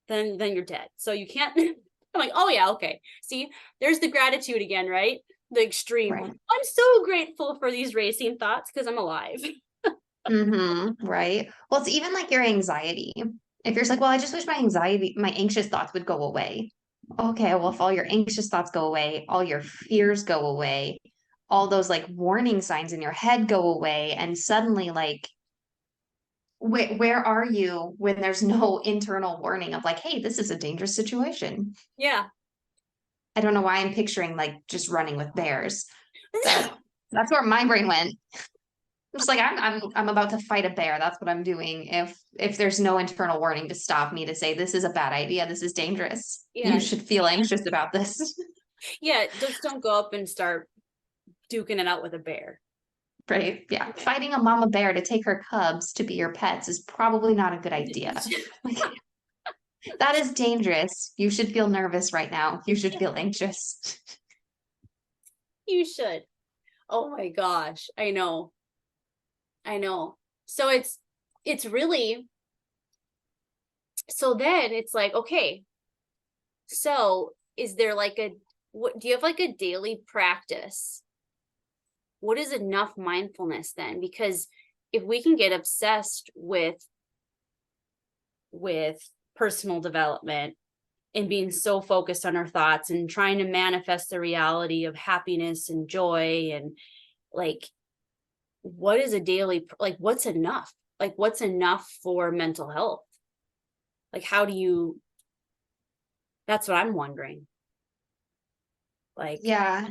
then you're dead. So you can't. I'm like, oh yeah, okay. See, there's the gratitude again, right? The extreme. Right. I'm so grateful for these racing thoughts because I'm alive. Right. Well, it's even like your anxiety. If you're like, well, I just wish my anxious thoughts would go away. Okay, well, if all your anxious thoughts go away, all your fears go away, all those like warning signs in your head go away, and suddenly like where are you when there's no internal warning of like, hey, this is a dangerous situation? Yeah. I don't know why I'm picturing like just running with bears. That's where my brain went. Just like I'm about to fight a bear. That's what I'm doing. If there's no internal warning to stop me, to say this is a bad idea, this is dangerous. Yeah. You should feel anxious about this. Yeah, just don't go up and start duking it out with a bear. Right. Yeah. Fighting a mama bear to take her cubs to be your pets is probably not a good idea. That is dangerous. You should feel nervous right now. You should feel anxious. You should. Oh my gosh. I know. I know. So it's really, so then it's like, okay, so is there like what do you have like a daily practice? What is enough mindfulness then? Because if we can get obsessed with personal development and being so focused on our thoughts and trying to manifest the reality of happiness and joy and like, what is a daily, like what's enough? Like what's enough for mental health? Like how do you, that's what I'm wondering. Like, Yeah.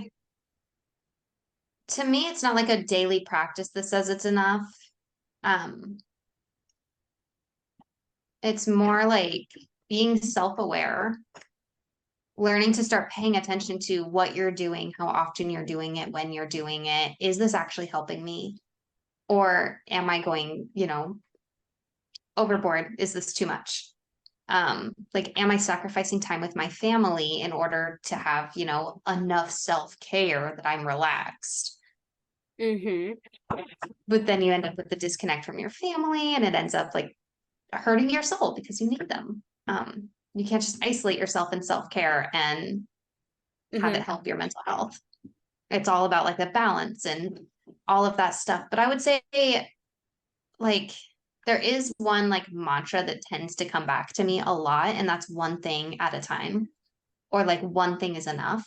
To me, it's not like a daily practice that says it's enough. Um, it's more like being self-aware, learning to start paying attention to what you're doing, how often you're doing it, when you're doing it. Is this actually helping me? Or am I going, overboard? Is this too much? Like, am I sacrificing time with my family in order to have, enough self-care that I'm relaxed? mm-hmm. But then you end up with the disconnect from your family and it ends up like hurting your soul because you need them. You can't just isolate yourself in self-care and have Mm-hmm. it help your mental health. It's all about like the balance and all of that stuff. But I would say like there is one like mantra that tends to come back to me a lot, and that's one thing at a time, or like one thing is enough.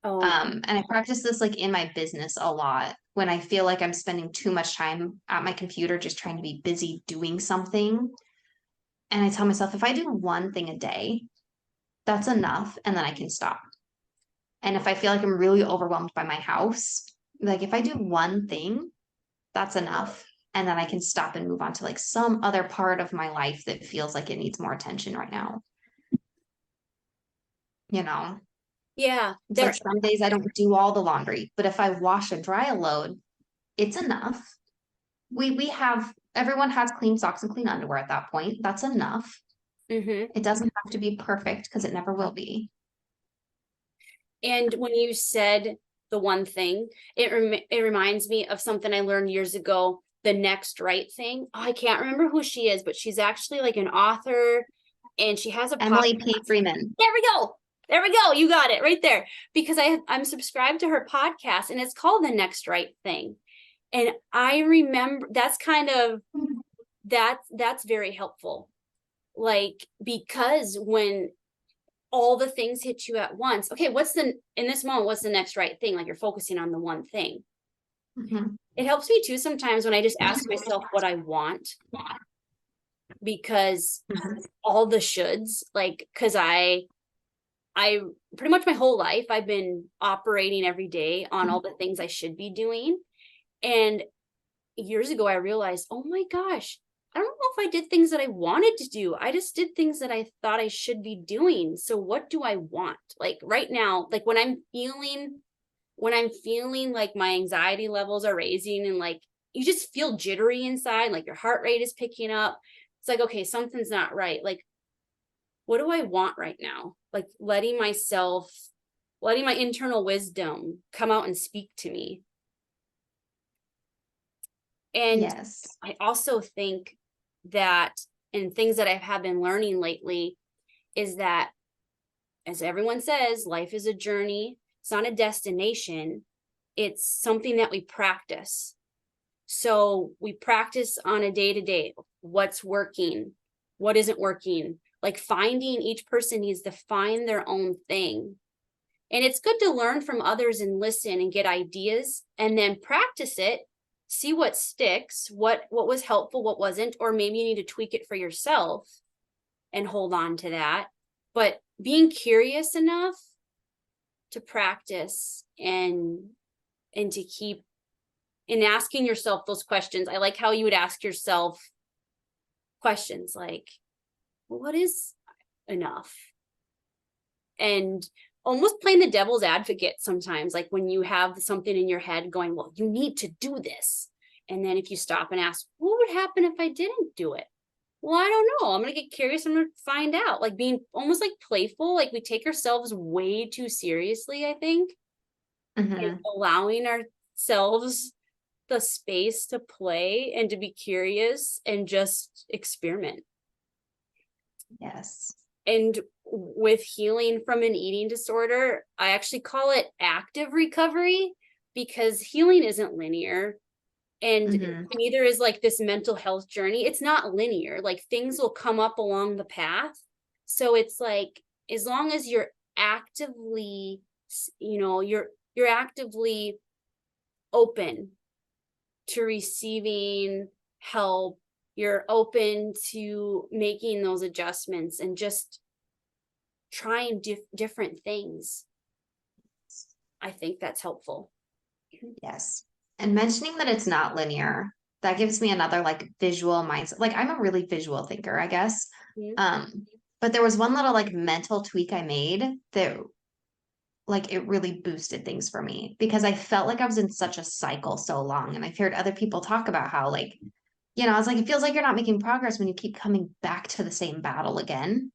Oh, And I practice this like in my business a lot when I feel like I'm spending too much time at my computer just trying to be busy doing something. And I tell myself, if I do one thing a day, that's enough, and then I can stop. And if I feel like I'm really overwhelmed by my house, like if I do one thing, that's enough. And then I can stop and move on to like some other part of my life that feels like it needs more attention right now. You know, yeah, it's like that's, some days I don't do all the laundry, but if I wash and dry a load, it's enough. We have everyone has clean socks and clean underwear at that point. That's enough. mm-hmm. It doesn't have to be perfect because it never will be. And when you said the one thing, it reminds me of something I learned years ago, the next right thing. Oh, I can't remember who she is, but she's actually like an author and she has a Emily podcast. P. Freeman. There we go. There we go. You got it right there. Because I'm subscribed to her podcast and it's called The Next Right Thing. And I remember that's kind of that's very helpful. Like because when all the things hit you at once, okay, in this moment, what's the next right thing? Like you're focusing on the one thing. Mhm. It helps me too sometimes when I just ask myself what I want, because Mhm. all the shoulds, like, because I pretty much my whole life I've been operating every day on all the things I should be doing. And years ago I realized, oh my gosh, I don't know if I did things that I wanted to do. I just did things that I thought I should be doing. So what do I want? Like right now, like when I'm feeling like my anxiety levels are raising and like you just feel jittery inside, like your heart rate is picking up. It's like, okay, something's not right. Like, what do I want right now? Like letting my internal wisdom come out and speak to me. And Yes. I also think that, and things that I have been learning lately is that, as everyone says, life is a journey. It's not a destination. It's something that we practice. So we practice on a day to day, what's working, what isn't working. Like finding, each person needs to find their own thing. And it's good to learn from others and listen and get ideas and then practice it, see what sticks, what was helpful, what wasn't, or maybe you need to tweak it for yourself and hold on to that. But being curious enough to practice and to keep in asking yourself those questions. I like how you would ask yourself questions like, well, what is enough? And almost playing the devil's advocate sometimes, like when you have something in your head going, well, you need to do this. And then if you stop and ask, what would happen if I didn't do it? Well, I don't know. I'm going to get curious. I'm going to find out. Like being almost like playful, like we take ourselves way too seriously, I think, and Mhm. allowing ourselves the space to play and to be curious and just experiment. Yes. And with healing from an eating disorder, I actually call it active recovery, because healing isn't linear. And neither is like this mental health journey. It's not linear. Like things will come up along the path. So it's like, as long as you're actively, you're actively open to receiving help, you're open to making those adjustments and just trying different things. I think that's helpful. Yes. And mentioning that it's not linear, that gives me another like visual mindset. Like I'm a really visual thinker, I guess. But there was one little like mental tweak I made that like it really boosted things for me, because I felt like I was in such a cycle so long. And I've heard other people talk about how like, I was like, it feels like you're not making progress when you keep coming back to the same battle again.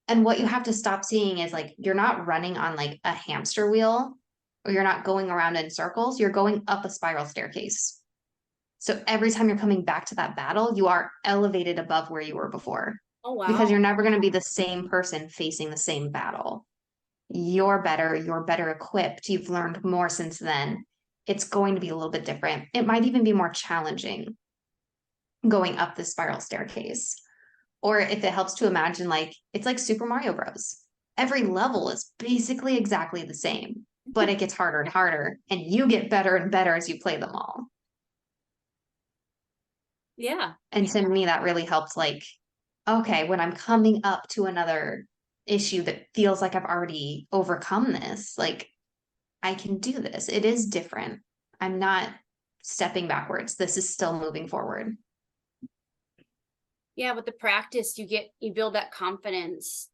And what you have to stop seeing is like, you're not running on like a hamster wheel, or you're not going around in circles, you're going up a spiral staircase. So every time you're coming back to that battle, you are elevated above where you were before. Oh, wow. Because you're never going to be the same person facing the same battle. You're better equipped. You've learned more since then. It's going to be a little bit different. It might even be more challenging going up the spiral staircase. Or if it helps to imagine, like, it's like Super Mario Bros. Every level is basically exactly the same, but it gets harder and harder, and you get better and better as you play them all. Yeah. And to me, that really helped, like, okay, when I'm coming up to another issue that feels like I've already overcome this, like, I can do this. It is different. I'm not stepping backwards. This is still moving forward. Yeah, with the practice, you build that confidence.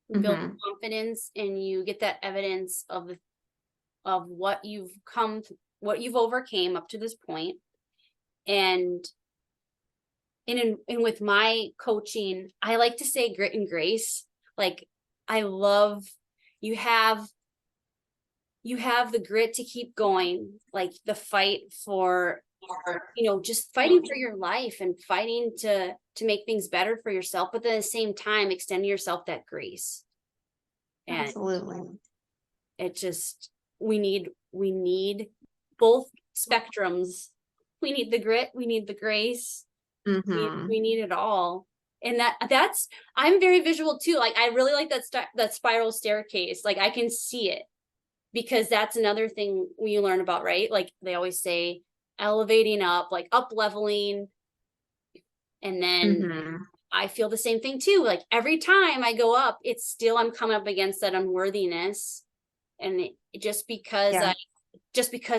You build confidence, and you get that evidence of what you've overcame up to this point. And with my coaching, I like to say grit and grace. Like, I love you have the grit to keep going, like the fight for, just fighting for your life and fighting to make things better for yourself, but at the same time, extending yourself that grace. And absolutely. it just, we need both spectrums. We need the grit, we need the grace. We need it all. And that's I'm very visual too. Like, I really like that spiral staircase. Like, I can see it, because that's another thing we learn about, right? Like, they always say elevating up, like up leveling. And then I feel the same thing too. Like, every time I go up, I'm coming up against that unworthiness. And just because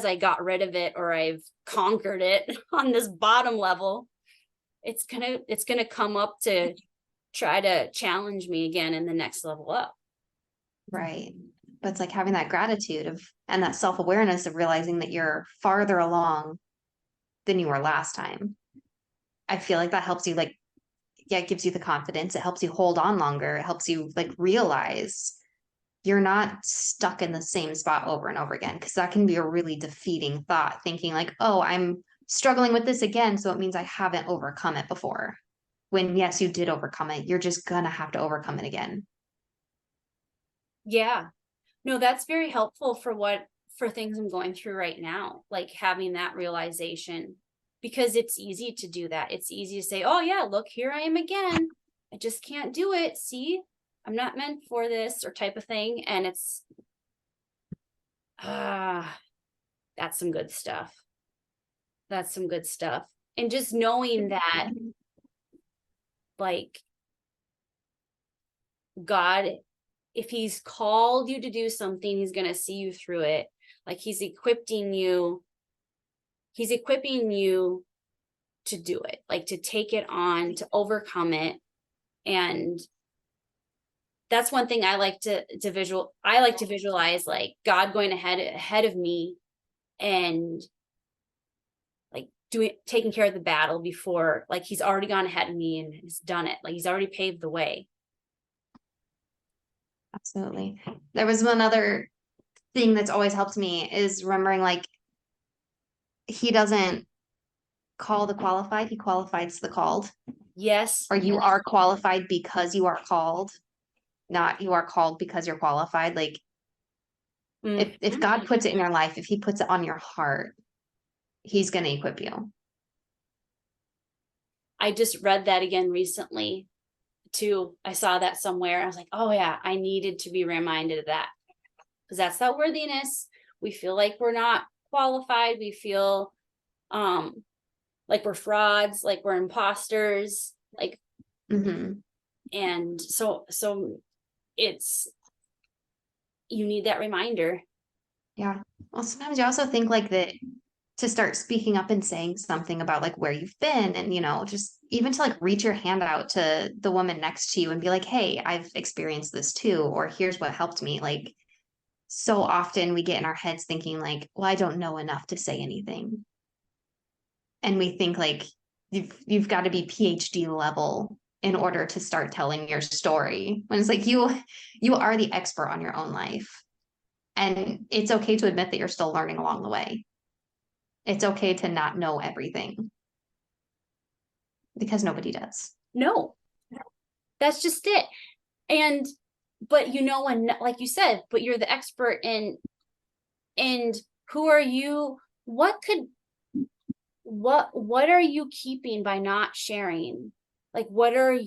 I got rid of it, or I've conquered it on this bottom level, it's gonna come up to try to challenge me again in the next level up. Right. But it's like having that gratitude and that self-awareness of realizing that you're farther along than you were last time. I feel like that helps you, like, it gives you the confidence. It helps you hold on longer. It helps you like realize you're not stuck in the same spot over and over again. Because that can be a really defeating thought, thinking like, oh, I'm struggling with this again, so it means I haven't overcome it before. When yes, you did overcome it. You're just gonna have to overcome it again. Yeah. No, that's very helpful for things I'm going through right now, like having that realization, because it's easy to do that. It's easy to say, oh yeah, look, here I am again. I just can't do it. See, I'm not meant for this, or type of thing. And it's, that's some good stuff. That's some good stuff. And just knowing that, like, God, if he's called you to do something, he's going to see you through it. Like, he's equipping you to do it, like to take it on, to overcome it. And that's one thing I like to visualize, like God going ahead of me, and like taking care of the battle before, like he's already gone ahead of me and has done it. Like, he's already paved the way. Absolutely. There was one other thing that's always helped me is remembering like he doesn't call the qualified, he qualifies the called. Yes. Or you are qualified because you are called, not you are called because you're qualified. Like if God puts it in your life, if he puts it on your heart, he's going to equip you. I just read that again recently too. I saw that somewhere. I was like, oh yeah, I needed to be reminded of that. Because that's that worthiness. We feel like we're not qualified. We feel like we're frauds, like we're imposters, like and so it's you need that reminder. Yeah. Well, sometimes you also think like that to start speaking up and saying something about like where you've been and, you know, just even to like reach your hand out to the woman next to you and be like, hey, I've experienced this too, or here's what helped me. Like so often we get in our heads thinking like, well, I don't know enough to say anything. And we think like you've got to be PhD level in order to start telling your story. When it's like you are the expert on your own life. And it's okay to admit that you're still learning along the way. It's okay to not know everything because nobody does. No, that's just it. And but you know, and like you said, but you're the expert in, and who are you? What are you keeping by not sharing? Like what are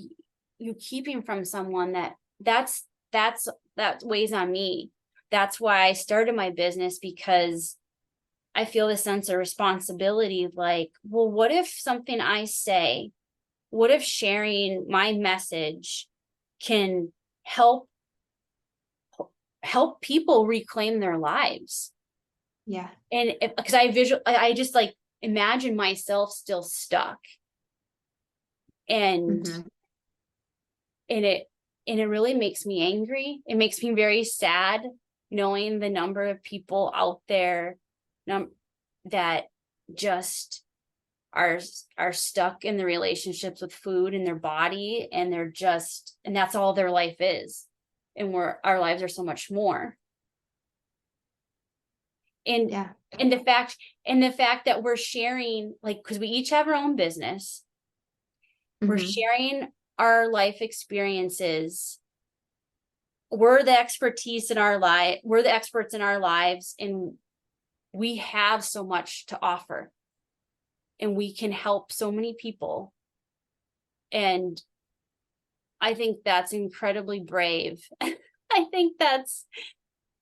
you keeping from someone that weighs on me? That's why I started my business, because I feel this sense of responsibility. Like, well, what if something I say, what if sharing my message can help people reclaim their lives? Yeah. And because I just like imagine myself still stuck, and Mm-hmm. and it really makes me angry. It makes me very sad knowing the number of people out there that just are stuck in the relationships with food and their body, and and that's all their life is, and our lives are so much more. And Yeah. and the fact that we're sharing, like, because we each have our own business, we're Mm-hmm. sharing our life experiences. We're the expertise in our life. We're the experts in our lives, and we have so much to offer, and we can help so many people. And I think that's incredibly brave. I think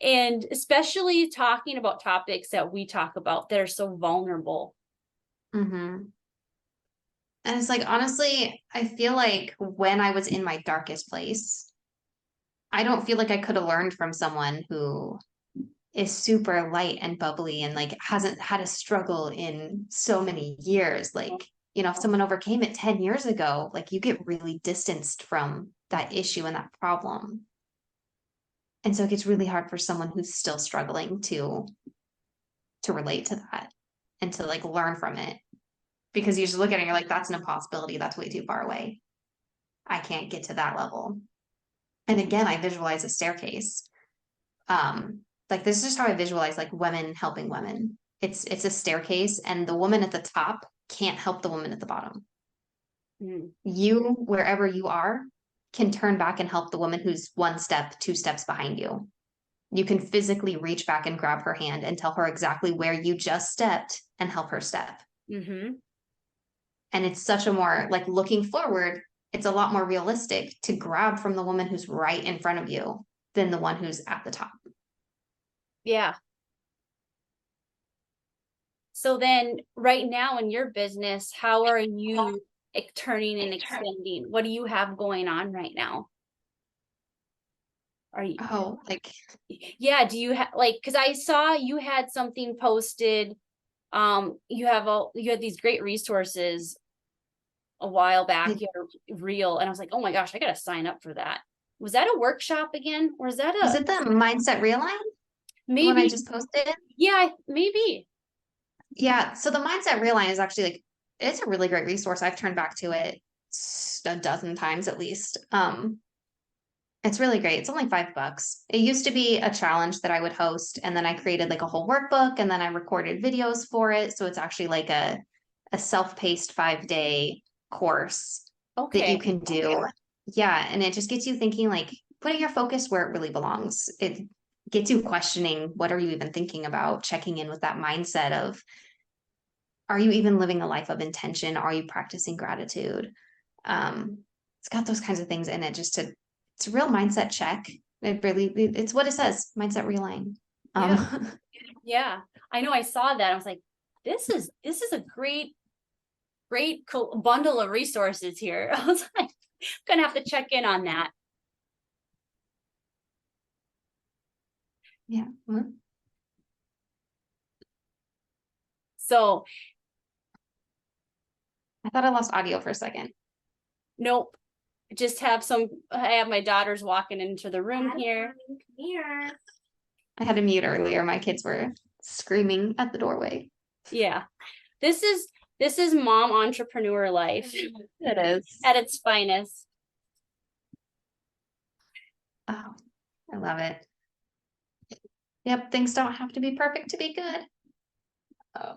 and especially talking about topics that we talk about that are so vulnerable. Mm-hmm. And it's like, honestly, I feel like when I was in my darkest place, I don't feel like I could have learned from someone who is super light and bubbly and like hasn't had a struggle in so many years. Like, you know, if someone overcame it 10 years ago, like you get really distanced from that issue and that problem. And so it gets really hard for someone who's still struggling to relate to that and to like learn from it. Because you just look at it and you're like, that's an impossibility. That's way too far away. I can't get to that level. And again, I visualize a staircase. Like this is just how I visualize like women helping women. It's a staircase, and the woman at the top can't help the woman at the bottom. You, wherever you are, can turn back and help the woman who's one step, two steps behind you. You can physically reach back and grab her hand and tell her exactly where you just stepped and help her step. Mm-hmm. And it's such a more like looking forward, it's a lot more realistic to grab from the woman who's right in front of you than the one who's at the top. Yeah. So then right now in your business, how are you turning and extending? What do you have going on right now? Are you, Oh, like, yeah, do you have like, because I saw you had something posted. You had these great resources a while back. You had a reel, and I was like, oh my gosh, I gotta sign up for that. Was that a workshop again? Or is that was it the mindset realign? The one I maybe? just posted? Yeah, maybe. Yeah. So the mindset realign is actually like, it's a really great resource. I've turned back to it a dozen times at least. It's really great. It's only $5. It used to be a challenge that I would host, and then I created like a whole workbook, and then I recorded videos for it. So it's actually like a self-paced 5-day course that you Okay. can do. Yeah, and it just gets you thinking, like putting your focus where it really belongs. It gets you questioning, what are you even thinking about? Checking in with that mindset of, are you even living a life of intention? Are you practicing gratitude? It's got those kinds of things in it, just to, it's a real mindset check. It's what it says, mindset realign. Yeah. Um, Yeah. I know I saw that. I was like, this is a great bundle of resources here. I was like, gonna have to check in on that. yeah. So I thought I lost audio for a second. nope. I have my daughters walking into the room here. I had to mute earlier. My kids were screaming at the doorway. Yeah. This is mom entrepreneur life It is. at its finest. Oh, I love it. Yep, things don't have to be perfect to be good. Oh.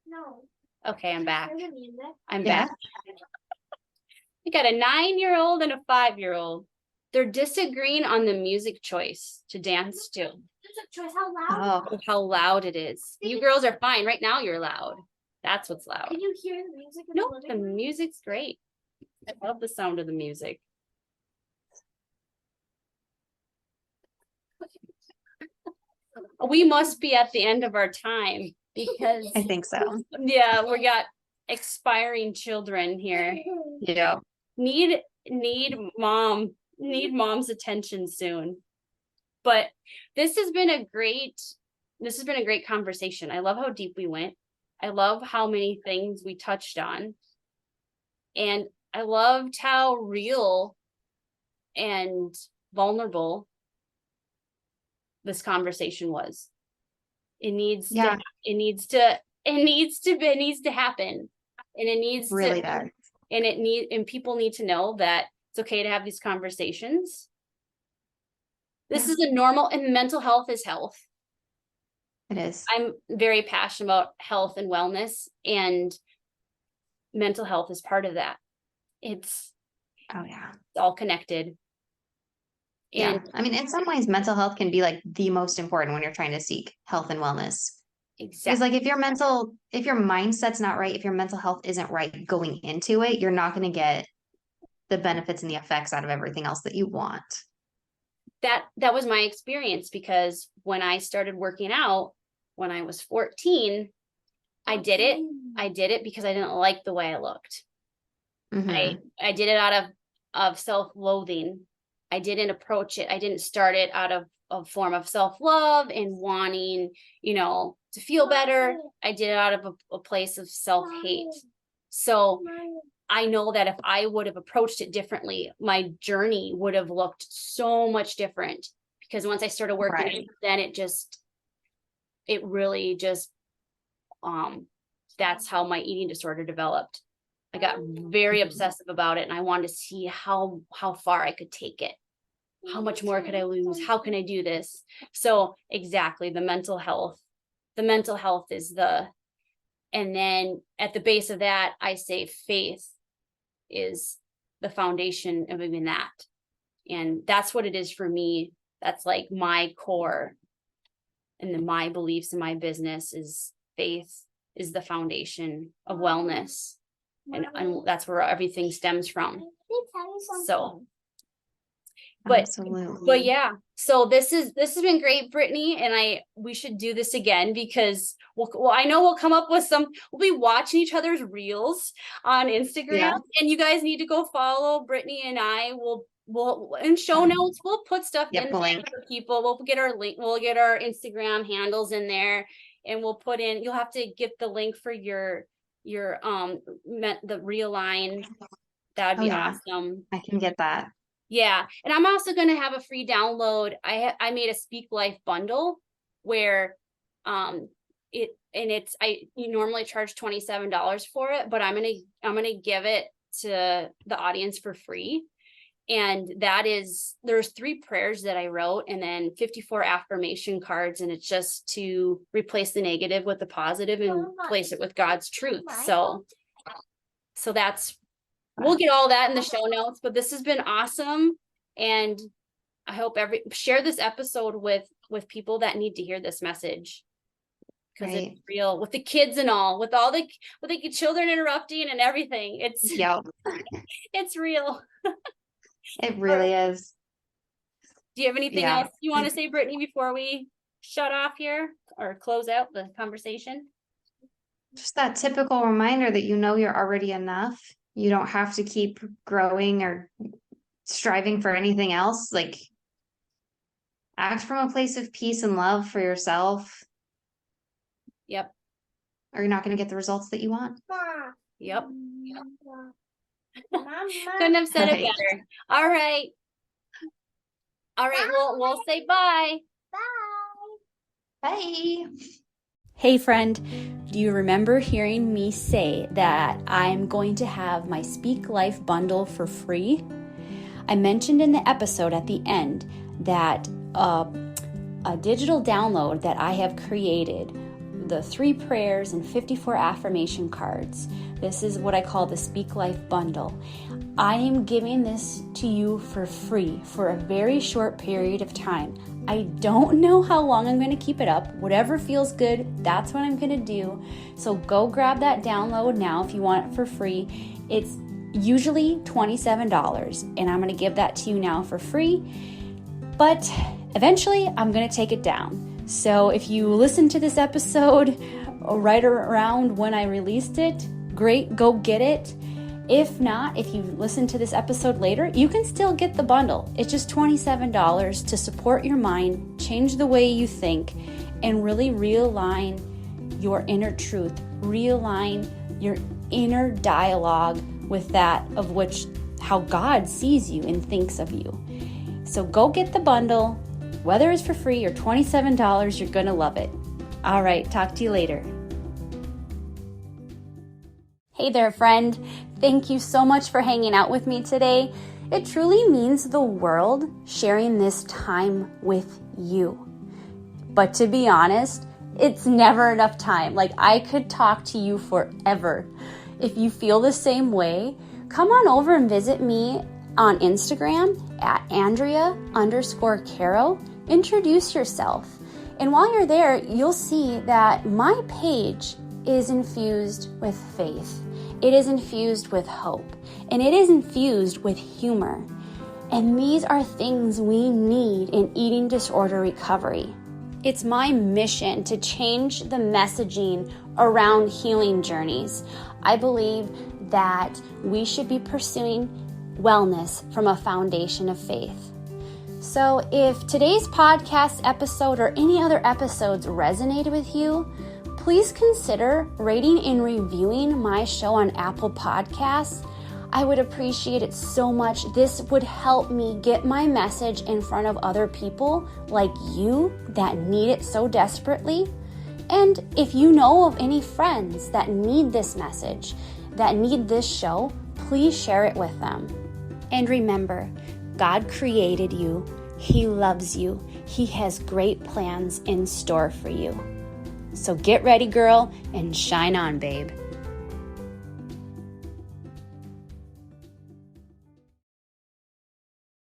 No. Okay, I'm back. I'm Yeah. back. We got a 9-year-old and a 5-year-old. They're disagreeing on the music choice to dance to. Music choice, how loud? Oh, How loud it is. You girls are fine. Right now you're loud. That's what's loud. Can you hear the music? No, the music's great. I love the sound of the music. We must be at the end of our time because I think so. yeah, we got expiring children here. Yeah. Need mom's attention soon. But this has been a great conversation. I love how deep we went. I love how many things we touched on. And I loved how real and vulnerable this conversation was. It needs to happen. And it needs Really to does. and people need to know that it's okay to have these conversations. This is a normal, and mental health is health. It is. I'm very passionate about health and wellness, and mental health is part of that. It's Oh yeah. all connected. Yeah. And I mean, in some ways, mental health can be like the most important when you're trying to seek health and wellness. Because exactly, like if your mindset's not right, if your mental health isn't right going into it, you're not going to get the benefits and the effects out of everything else that you want. that was my experience, because when I started working out when I was 14, I did it because I didn't like the way I looked. Mhm. I did it out of self-loathing. I didn't approach it. I didn't start it out of a form of self-love and wanting, to feel better. I did it out of a place of self-hate. So I know that if I would have approached it differently, my journey would have looked so much different, because once I started working, Right. then it really just, that's how my eating disorder developed. I got very obsessive about it, and I wanted to see how far I could take it. How much more could I lose? How can I do this? So exactly, the mental health is and then at the base of that, I say faith is the foundation of even that. And that's what it is for me. That's like my core, and then my beliefs and my business is faith is the foundation of wellness. And that's where everything stems from. So, but Absolutely. yeah, so this has been great, Brittni, and we should do this again, because I know we'll come up with we'll be watching each other's reels on Instagram, Yeah. and you guys need to go follow Brittni and I. We'll in show notes, we'll put stuff Yep, in the there link. for people. We'll get our link, we'll get our Instagram handles in there, and we'll put in, you'll have to get the link for your the Realign. That'd be awesome. I can get that. Yeah. And I'm also going to have a free download. I made a Speak Life bundle where you normally charge $27 for it, but I'm going to give it to the audience for free. And there's 3 prayers that I wrote and then 54 affirmation cards. And it's just to replace the negative with the positive and replace it with God's truth. So we'll get all that in the show notes, but this has been awesome. And I hope share this episode with people that need to hear this message. Because it's real with the kids and all, with the children interrupting and everything. It's real. It really is. Do you have anything else you want to say, Brittni, before we shut off here or close out the conversation? Just that typical reminder that you're already enough. You don't have to keep growing or striving for anything else. Like, act from a place of peace and love for yourself. Yep. Or you're not going to get the results that you want. Yep. Couldn't have said it better. All right. We'll say bye. Bye. Hey friend, do you remember hearing me say that I'm going to have my Speak Life bundle for free? I mentioned in the episode at the end that a digital download that I have created, the 3 prayers and 54 affirmation cards. This is what I call the Speak Life bundle. I am giving this to you for free for a very short period of time. I don't know how long I'm going to keep it up. Whatever feels good, that's what I'm going to do. So go grab that download now if you want it for free. It's usually $27, and I'm going to give that to you now for free. But eventually, I'm going to take it down. So if you listen to this episode right around when I released it, great, go get it. If not, if you listen to this episode later, you can still get the bundle. It's just $27 to support your mind, change the way you think, and really realign your inner truth, realign your inner dialogue with that of how God sees you and thinks of you. So go get the bundle. Whether it's for free or $27, you're going to love it. All right, talk to you later. Hey there, friend. Thank you so much for hanging out with me today. It truly means the world sharing this time with you. But to be honest, it's never enough time. Like, I could talk to you forever. If you feel the same way, come on over and visit me on Instagram at Andrea_Caro. Introduce yourself. And while you're there, you'll see that my page is infused with faith. It is infused with hope. And it is infused with humor. And these are things we need in eating disorder recovery. It's my mission to change the messaging around healing journeys. I believe that we should be pursuing wellness from a foundation of faith. So if today's podcast episode or any other episodes resonated with you, please consider rating and reviewing my show on Apple Podcasts. I would appreciate it so much. This would help me get my message in front of other people like you that need it so desperately. And if you know of any friends that need this message, that need this show, please share it with them. And remember, God created you. He loves you. He has great plans in store for you. So get ready, girl, and shine on, babe.